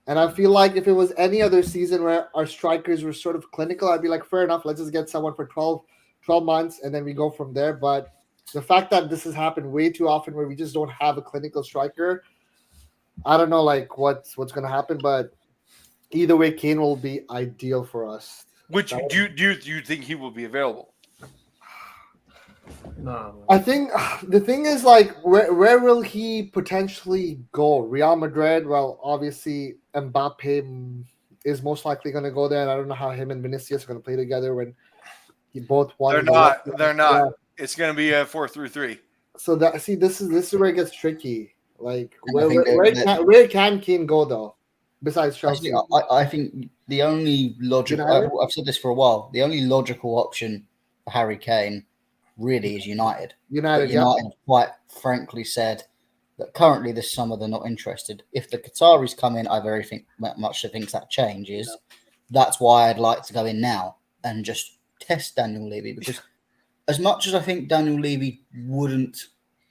And I feel like if it was any other season where our strikers were sort of clinical, I'd be like, fair enough, let's just get someone for 12 months and then we go from there. But the fact that this has happened way too often where we just don't have a clinical striker, I don't know what's going to happen, but either way, Kane will be ideal for us. Which do you think he will be available? No. I think the thing is, where will he potentially go? Real Madrid? Well, obviously Mbappe is most likely going to go there, and I don't know how him and Vinicius are going to play together when he both won. They're not. Yeah. It's going to be a 4-3-3. So this is where it gets tricky. Where can Kane go though? Besides Chelsea, I think the only logical. I've said this for a while. The only logical option for Harry Kane really is United. United have quite frankly said that currently this summer they're not interested. If the Qataris come in, I very much think that changes. Yeah. That's why I'd like to go in now and just test Daniel Levy, because as much as I think Daniel Levy wouldn't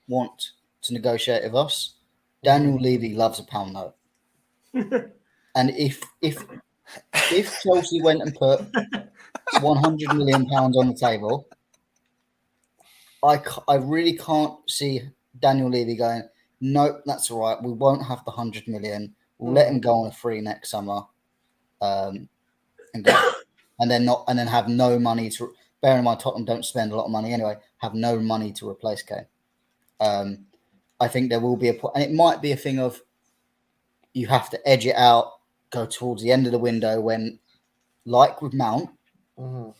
want to negotiate with us, Daniel Levy loves a pound note. And if Chelsea went and put £100 million on the table, I really can't see Daniel Levy going, nope, that's all right. We won't have the 100 million. We'll let him go on a free next summer, and go, and then have no money to. Bear in mind, Tottenham don't spend a lot of money anyway. Have no money to replace Kane. I think there will be and it might be a thing of you have to edge it out, go towards the end of the window when, like with Mount,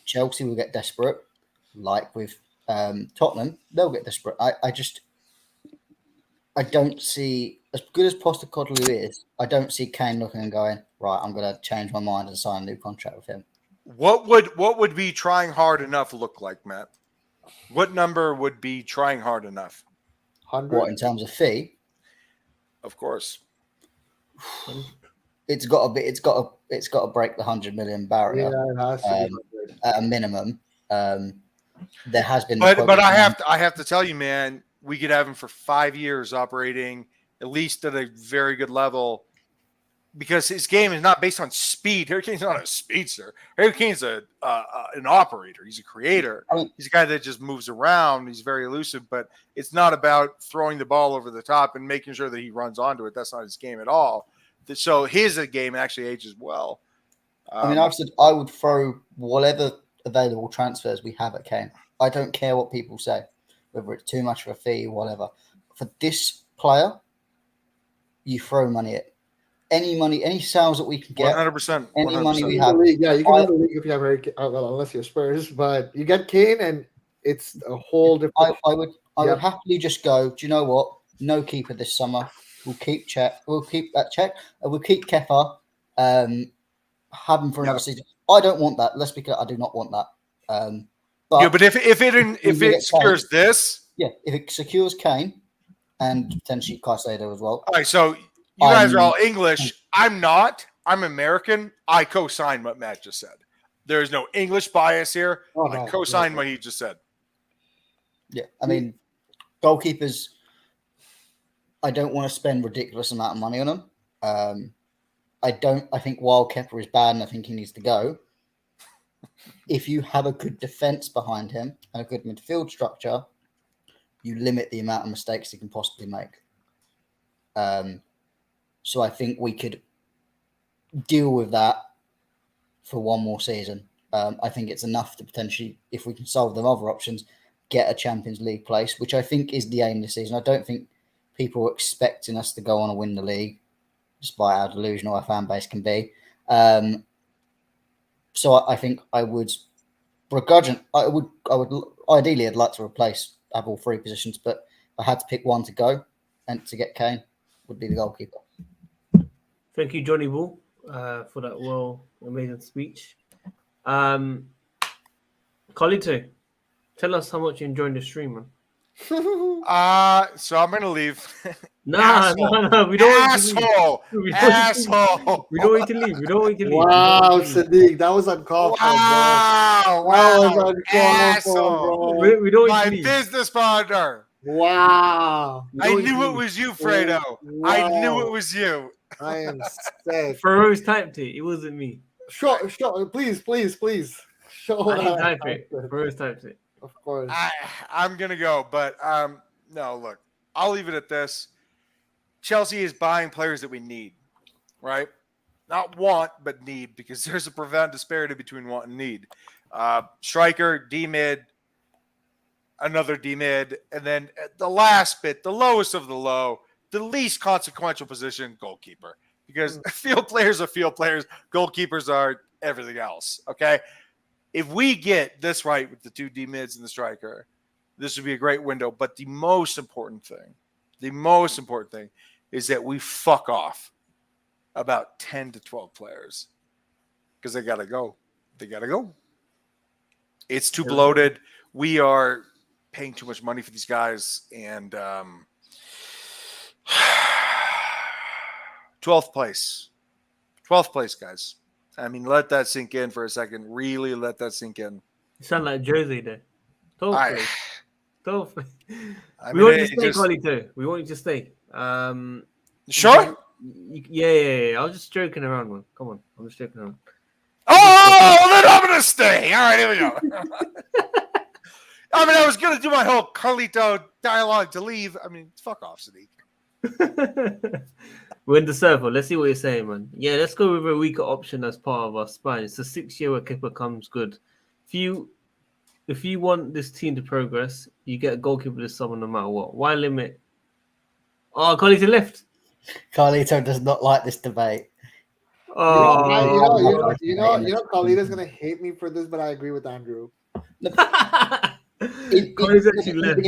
Chelsea will get desperate. Like with Tottenham, they'll get desperate. I don't see, as good as Postecoglou is, I don't see Kane looking and going, right, I'm going to change my mind and sign a new contract with him. What would be trying hard enough look like, Matt? What number would be trying hard enough? 100. What, in terms of fee? Of course. It's got to break the 100 million barrier. Yeah, it has to be at a minimum. There has been, but I have to tell you, man, we could have him for 5 years operating at least at a very good level, because his game is not based on speed. Harry Kane's not a speedster. Harry Kane's an operator. He's a creator. He's a guy that just moves around. He's very elusive, but it's not about throwing the ball over the top and making sure that he runs onto it. That's not his game at all. So his game actually ages well. I've said I would throw whatever available transfers we have at Kane. I don't care what people say, whether it's too much of a fee, whatever. For this player, you throw money at. Any money, any sales that we can get, 100%. Any money we have. Yeah, you can win the league if you have Harry Kane, unless you're Spurs, but you get Kane and it's a whole different. I would happily just go, do you know what? No keeper this summer. We'll keep Czech. We'll keep that Czech. We'll keep Kepa. Have him for another season. I don't want that. Let's be clear. I do not want that. But if it secures Kane, this, if it secures Kane and potentially Caicedo as well. All right, so you guys are all English. I'm not. I'm American. I co-sign what Matt just said. There is no English bias here. I co-sign what he just said. Yeah, goalkeepers. I don't want to spend ridiculous amount of money on them. I think Wild Kepa is bad, and I think he needs to go. If you have a good defense behind him and a good midfield structure, you limit the amount of mistakes he can possibly make. So I think we could deal with that for one more season. I think it's enough to potentially, if we can solve them other options, get a Champions League place, which I think is the aim this season. I don't think people are expecting us to go on and win the league, despite how delusional our fan base can be. So I think I would ideally I'd like to have all three positions, but if I had to pick one to go and to get Kane, would be the goalkeeper. Thank you, Johnny Bull, for that amazing speech. Carlito, tell us how much you enjoyed the stream, man. So I'm gonna leave. No, we don't. Asshole! Asshole! We don't want you to leave. We don't want you to leave. Wow, Sadiq, that was uncalled for, bro. Wow! That was Wow! uncalled for, Asshole! bro. We don't want My you to leave. business partner. Wow. I knew it was you, Fredo. I knew it was you. I am sick. Feroz typed it. It wasn't me. Show, please. Show I didn't that. type it. Feroz typed it. Of course. I'm gonna go, but no. Look, I'll leave it at this. Chelsea is buying players that we need, right? Not want, but need, because there's a profound disparity between want and need. Striker, D-mid, another D-mid, and then the last bit, the lowest of the low, the least consequential position, goalkeeper. Because field players are field players, goalkeepers are everything else, okay? If we get this right with the two D-mids and the striker, this would be a great window. But the most important thing is that we fuck off about 10 to 12 players because they got to go. It's too bloated. We are paying too much money for these guys. And 12th place, guys. I mean, let that sink in for a second. Really let that sink in. You sound like Jersey there. 12th. I We mean, want you to it stay, just- Carlito. We want you to stay. Sure? Yeah. I was just joking around, man. Come on. I'm just joking around. Oh, then I'm going to stay. All right, here we go. I mean, I was going to do my whole Carlito dialogue to leave. I mean, fuck off, Sadiq. We're in the circle. Let's see what you're saying, man. Yeah, let's go with a weaker option as part of our spine. It's a 6-year where Keeper comes good. If you want this team to progress, you get a goalkeeper this summer no matter what. Why limit? Oh, Carlito left. Carlito does not like this debate. Oh, You know, Carlito's gonna hate me for this, but I agree with Andrew. Carlito's actually left.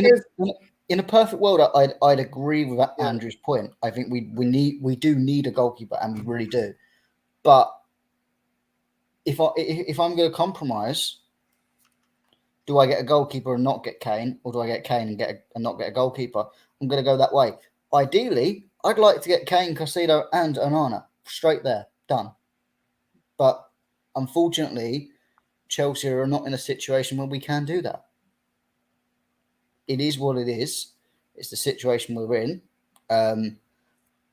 In a perfect world, I'd agree with Andrew's point. I think we do need a goalkeeper, and we really do. But if I'm going to compromise, do I get a goalkeeper and not get Kane, or do I get Kane and not get a goalkeeper? I'm going to go that way. Ideally, I'd like to get Kane, Caicedo, and Onana straight there, done. But unfortunately, Chelsea are not in a situation where we can do that. It is what it is. It's the situation we're in. And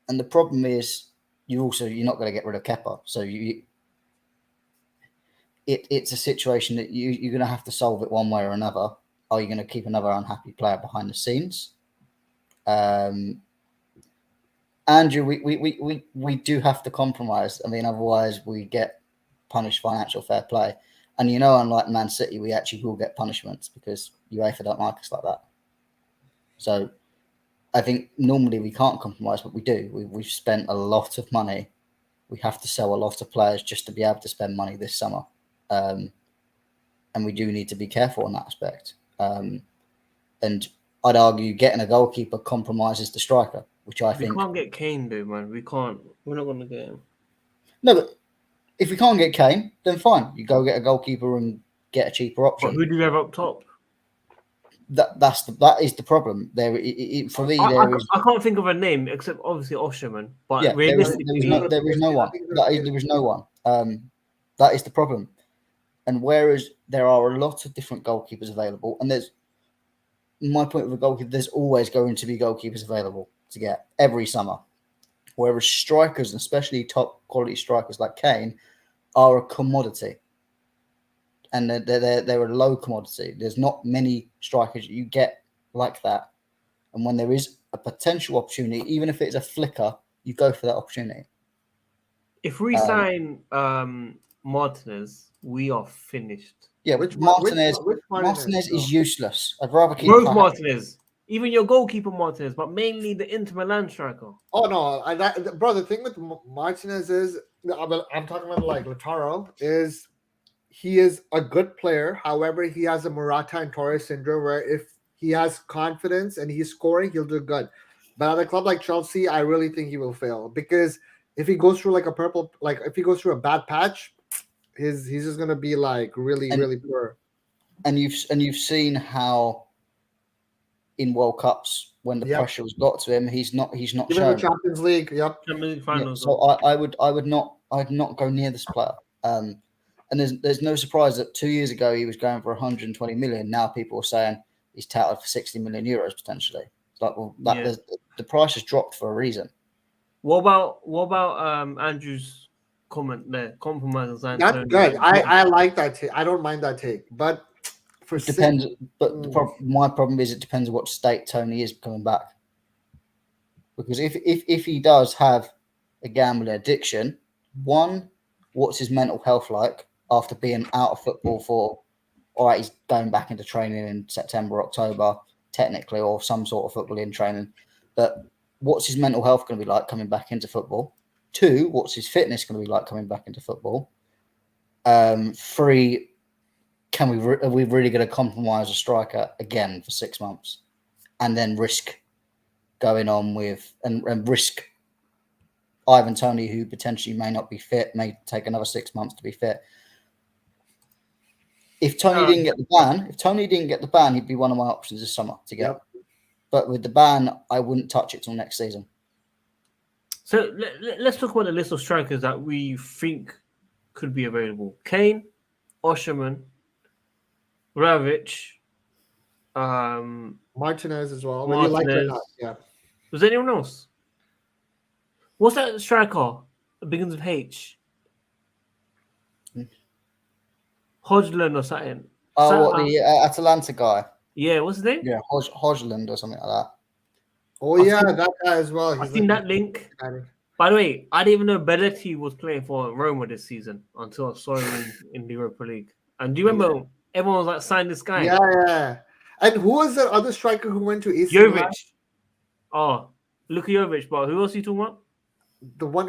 the problem is you're not going to get rid of Kepa. So it's a situation that you're going to have to solve it one way or another. Are you going to keep another unhappy player behind the scenes? Andrew, we do have to compromise. I mean, otherwise we get punished financial fair play. And unlike Man City, we actually will get punishments because UEFA don't like us like that. So I think normally we can't compromise, but we do. We've spent a lot of money. We have to sell a lot of players just to be able to spend money this summer. And we do need to be careful in that aspect. And I'd argue getting a goalkeeper compromises the striker, which I think... We can't get Kane, though, man. We can't. We're not going to get him. No, but if we can't get Kane, then fine. You go get a goalkeeper and get a cheaper option. But who do we have up top? That is the problem. For me, I can't think of a name except obviously Osherman. But yeah, realistically, there is no one. There is no one. That is the problem. And whereas there are a lot of different goalkeepers available, and there's my point with a goalkeeper, there's always going to be goalkeepers available to get every summer. Whereas strikers, especially top quality strikers like Kane, are a commodity. And they're a low commodity. There's not many strikers you get like that. And when there is a potential opportunity, even if it's a flicker, you go for that opportunity. If we sign Martinez, we are finished. Yeah, Martinez is useless. I'd rather keep Martinez. even your goalkeeper Martinez, but mainly the Inter Milan striker. Oh no, bro. The thing with Martinez is, I'm talking about like Lautaro is he is a good player. However, he has a Morata and Torres syndrome where if he has confidence and he's scoring, he'll do good. But at a club like Chelsea, I really think he will fail because if he goes through if he goes through a bad patch, he's just gonna be like really poor. And you've seen how in World Cups when the pressure was got to him, he's not Even shown. the Champions League, Champions League finals. So I'd not go near this player. And there's no surprise that 2 years ago he was going for 120 million. Now people are saying he's touted for 60 million euros potentially. It's like, well, the price has dropped for a reason. What about Andrew's comment there? Compromise. That's good. I like that take. I don't mind that take, but for it depends. But my problem is it depends on what state Tony is coming back. Because if he does have a gambling addiction, one, what's his mental health like after being out of football for? All right, he's going back into training in September, October, technically, or some sort of football in training. But what's his mental health going to be like coming back into football? Two, what's his fitness going to be like coming back into football? Three, are we really going to compromise a striker again for 6 months and then risk going on with and risk Ivan Toney, who potentially may not be fit, may take another 6 months to be fit. If Tony didn't get the ban, he'd be one of my options this summer to get. Yep. But with the ban, I wouldn't touch it till next season. So let's talk about the list of strikers that we think could be available. Kane, Osherman, Ravich, Martinez as well. Whether you like it or not, yeah. Was there anyone else? What's that striker? It begins with H. Hodgland or something. The Atalanta guy. Yeah, what's his name? Yeah, Hodgland or something like that. Oh, that guy as well. I've seen that link. By the way, I didn't even know Belletti was playing for Roma this season until I saw him in the Europa League. And do you remember everyone was like, sign this guy? Yeah. And who was the other striker who went to AC Jovic. Milan? Oh, Luka Jovic, but who else are you talking about? The one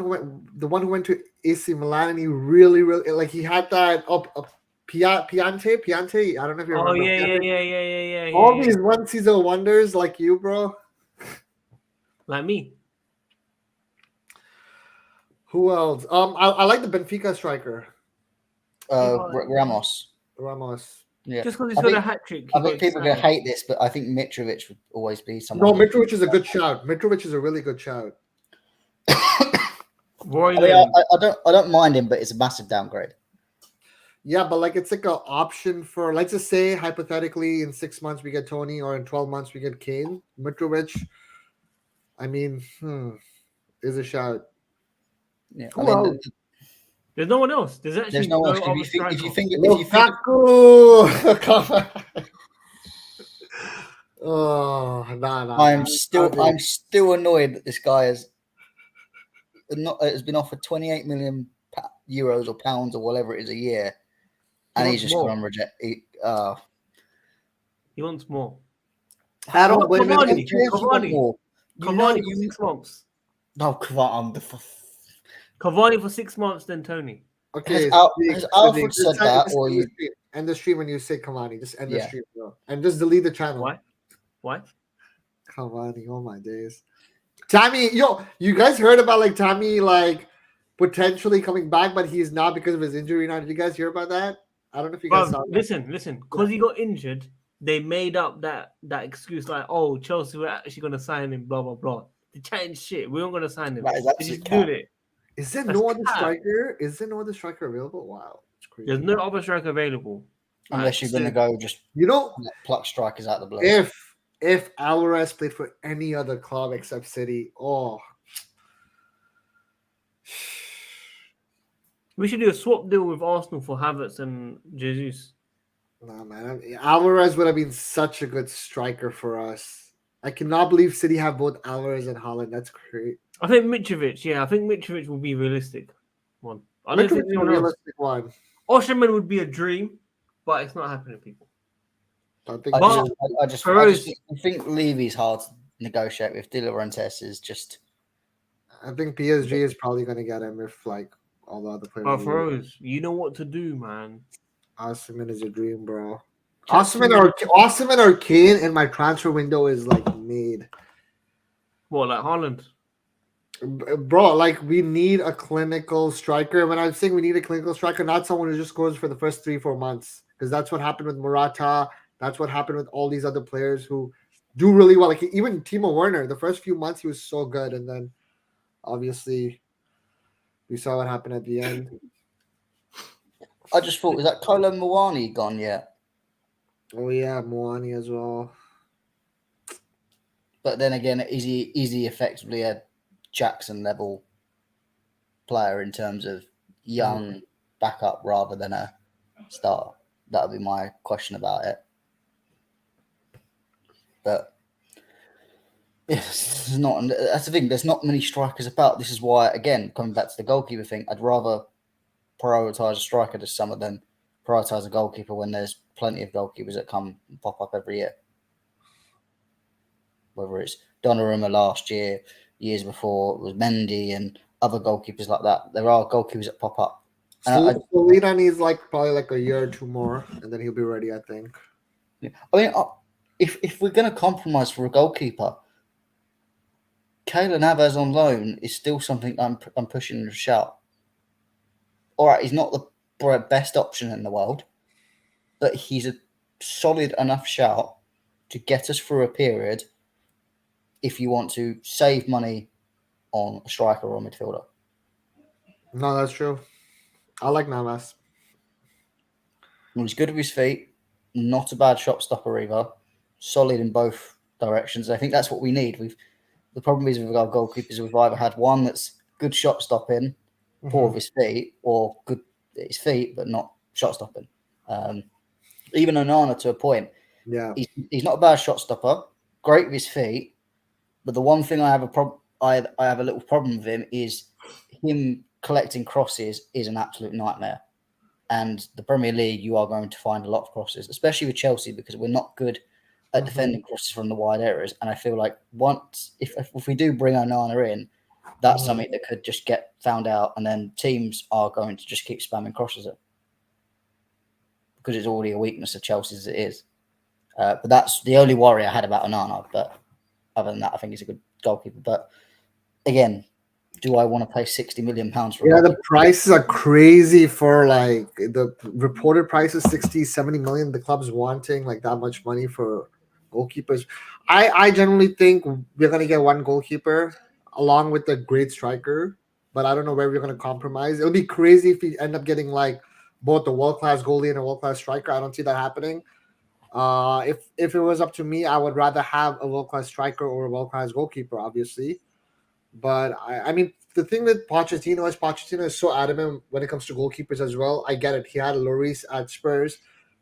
who went to AC Milan and he really like he had that Piante. I don't know if you remember. Oh yeah. All these one season wonders like you, bro. Like me. Who else? I like the Benfica striker. Ramos. Yeah. Just because he's got a hat trick. I think people are going to hate this, but I think Mitrovic would always be someone. No, Mitrovic is a good shout. Mitrovic is a really good shout. I don't mind him, but it's a massive downgrade. Yeah, but like it's like an option for, let's just say hypothetically in 6 months we get Tony or in 12 months we get Kane. Mitrovic, I mean, is a shout. Yeah, there's no one else. There's no one else. If you think Come on. Oh, no. I'm still annoyed that this guy has been offered 28 million euros or pounds or whatever it is a year, and he's just gone and reject. He wants more. I don't blame him. Cavani for 6 months. No, Cavani for 6 months, then Tony. Okay, has Alfred said that, or you end the stream when you say Cavani? Just end the stream, bro, and just delete the channel. Why? Cavani, oh my days. Tammy, you guys heard about like Tammy like potentially coming back, but he's not because of his injury now. Did you guys hear about that? I don't know if you guys saw that. Listen, because he got injured, they made up that excuse like, oh, Chelsea were actually going to sign him, blah, blah, blah. They're chatting shit. We weren't going to sign him. They just doing it. Is there no other striker? Is there no other striker available? Wow, it's crazy. There's no other striker available. Unless you're going to go just pluck strikers out of the blue. If Alvarez played for any other club except City, we should do a swap deal with Arsenal for Havertz and Jesus. No, man. Alvarez would have been such a good striker for us. I cannot believe City have both Alvarez and Haaland. That's great. I think Mitrovic will be realistic one. I don't think a realistic one. Osherman would be a dream, but it's not happening, people. I think I Feroz- think Levy's hard to negotiate with. De Laurentiis is just. I think PSG is probably going to get him if like all the other players. But leave. Feroz, you know what to do, man. Osimhen is a dream, bro. Chelsea- Osimhen or Kane in my transfer window is like made. What, like Haaland? Bro, like we need a clinical striker. When I'm saying we need a clinical striker, not someone who just scores for the first 3-4 months, because that's what happened with Morata. That's what happened with all these other players who do really well. Like even Timo Werner, the first few months he was so good, and then obviously we saw what happened at the end. I just thought, is that Kolo Muani gone yet? Oh yeah, Moani as well. But then again, is he effectively a Jackson level player in terms of young backup rather than a star? That would be my question about it. But yes, that's the thing. There's not many strikers about. This is why, again, coming back to the goalkeeper thing, I'd rather prioritize a striker this summer than prioritize a goalkeeper when there's plenty of goalkeepers that come and pop up every year. Whether it's Donnarumma last year, years before, it was Mendy and other goalkeepers like that. There are goalkeepers that pop up. Solina needs like probably like a year or two more, and then he'll be ready, I think. I mean, if we're going to compromise for a goalkeeper, Keylor Navas on loan is still something I'm pushing to shout. All right, he's not the best option in the world, but he's a solid enough shout to get us through a period if you want to save money on a striker or a midfielder. No, that's true. I like Navas. He's good with his feet, not a bad shot stopper either, solid in both directions. I think that's what we need. The problem is with our goalkeepers, we've either had one that's good shot stopping, poor with his feet, or good at his feet but not shot stopping. Even Onana to a point. Yeah, he's not a bad shot stopper, great with his feet, but the one thing I have a little problem with him is him collecting crosses is an absolute nightmare. And the Premier League, you are going to find a lot of crosses, especially with Chelsea, because we're not good at defending crosses from the wide areas. And I feel like if we do bring Onana in, that's something that could just get found out, and then teams are going to just keep spamming crosses at, because it's already a weakness of Chelsea as it is. But that's the only worry I had about Onana. But other than that, I think he's a good goalkeeper. But again, do I want to pay £60 million for? Yeah, the prices are crazy for like the reported price is 60-70 million. The club's wanting like that much money for goalkeepers. I generally think we're gonna get one goalkeeper along with a great striker, but I don't know where we're gonna compromise. It would be crazy if we end up getting like both a world-class goalie and a world-class striker. I don't see that happening. If it was up to me, I would rather have a world-class striker or a world-class goalkeeper, obviously. But I mean, the thing with Pochettino is so adamant when it comes to goalkeepers as well. I get it. He had Lloris at Spurs,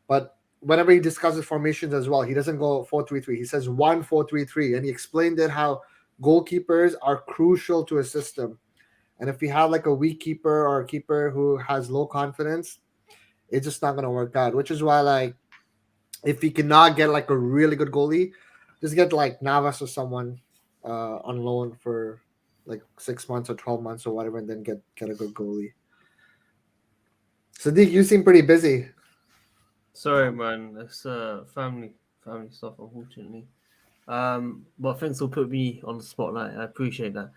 but whenever he discusses formations as well, he doesn't go 4-3-3. He says 1-4-3-3, and he explained it how goalkeepers are crucial to a system. And if we have like a weak keeper or a keeper who has low confidence, it's just not going to work out. Which is why, like, if we cannot get like a really good goalie, just get like Navas or someone on loan for like 6 months or 12 months or whatever, and then get a good goalie. Sadiq, you seem pretty busy. Sorry, man. It's family stuff, unfortunately. But thanks for putting me on the spotlight. I appreciate that.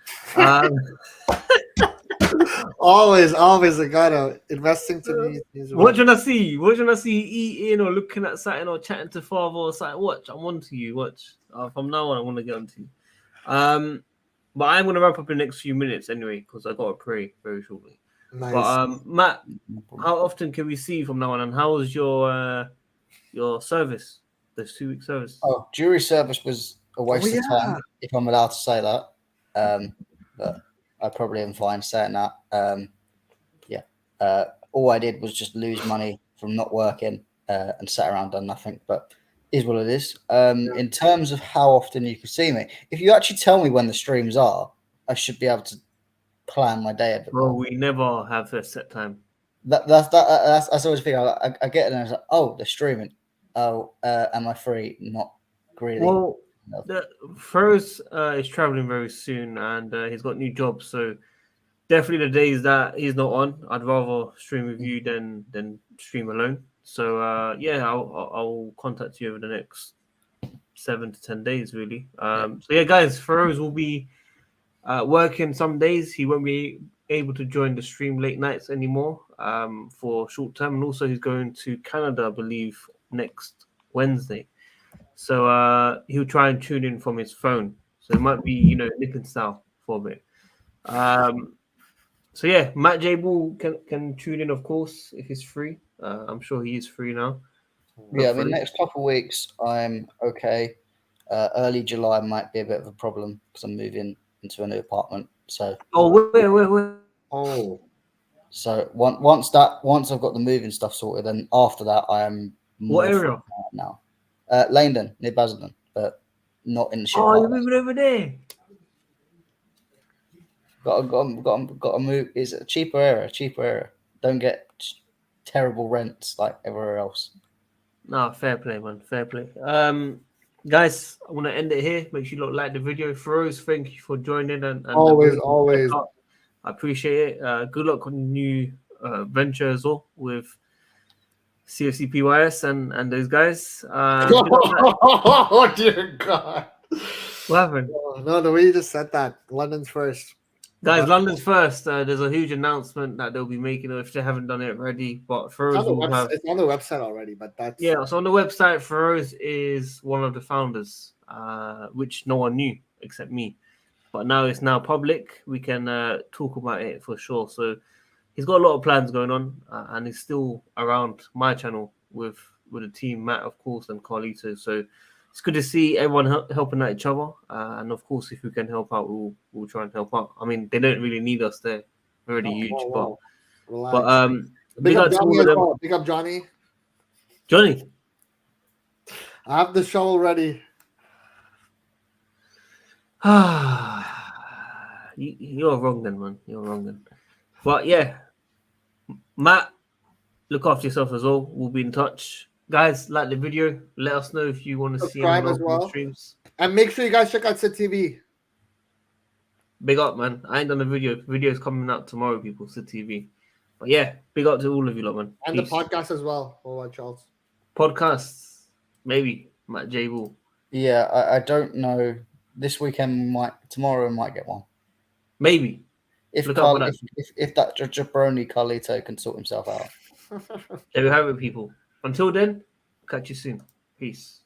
always I gotta investing to me. What do I see? What do I see eating or looking at something or chatting to father or something? Watch, I'm on to you. Watch. From now on, I want to get on to you. But I'm going to wrap up in the next few minutes anyway, because I got to pray very shortly. Nice. But Matt, how often can we see you from now on? And how was your service? This 2-week service? Oh, jury service was a waste of time, if I'm allowed to say that. But I probably am fine saying that. All I did was just lose money from not working and sat around done nothing. But is what it is. In terms of how often you can see me, if you actually tell me when the streams are, I should be able to plan my day a bit more. Well, we never have a set time. That's always the thing. I get it and I was like, oh, they're streaming. Oh, am I free? Not really. Well, No. Furrows is traveling very soon, and he's got new jobs. So definitely the days that he's not on, I'd rather stream with you than stream alone. So yeah, I'll contact you over the next 7 to 10 days, really. So yeah, guys, Furrows will be working some days. He won't be able to join the stream late nights anymore for short term, and also he's going to Canada, I believe, next Wednesday. So he'll try and tune in from his phone. So it might be, nipping style for a bit. So yeah, Matt J Ball can tune in, of course, if he's free. I'm sure he is free now. Yeah, I mean, next couple of weeks I'm okay. Early July might be a bit of a problem because I'm moving into a new apartment. So wait. Oh, so once I've got the moving stuff sorted, then after that I am more What area? now. Langdon near Basildon, but not in the ship. Oh, part you're of it. moving over there. Got to move. Is a cheaper area. Don't get terrible rents like everywhere else. No, fair play, man. Fair play. Guys, I want to end it here. Make sure you like the video. Froze, thank you for joining. And always. I appreciate it. Good luck on new venture as well with CFC PYS and those guys. Oh dear God! What happened? No, the way you just said that. London's first. Guys, London's first. There's a huge announcement that they'll be making if they haven't done it already. But Feroz will have. It's on the website already, but that's So on the website, Feroz is one of the founders, which no one knew except me. But now it's now public. We can talk about it for sure. So he's got a lot of plans going on, and he's still around my channel with the team, Matt, of course, and Carlito. So it's good to see everyone helping out each other. And of course, if we can help out, we'll try and help out. I mean, they don't really need us there. We're already huge, Relax. but big up to Johnny all as of them. well. Big up Johnny. Johnny. I have the shovel ready. You're wrong then, man. You're wrong then. But yeah, Matt, look after yourself as well. We'll be in touch. Guys, like the video. Let us know if you want to see Subscribe any as more well. streams. And make sure you guys check out Sit TV. Big up, man. I ain't done the video. Video's coming out tomorrow, people. Sit TV. But yeah, big up to all of you lot, man. And Peace. the podcast as well. WorldWideChels. Podcasts, maybe. Matt J Ball. Yeah, I don't know. This weekend tomorrow might get one. Maybe. If Look out for that. if that jabroni Carlito can sort himself out. There we have it, people. Until then, catch you soon. Peace.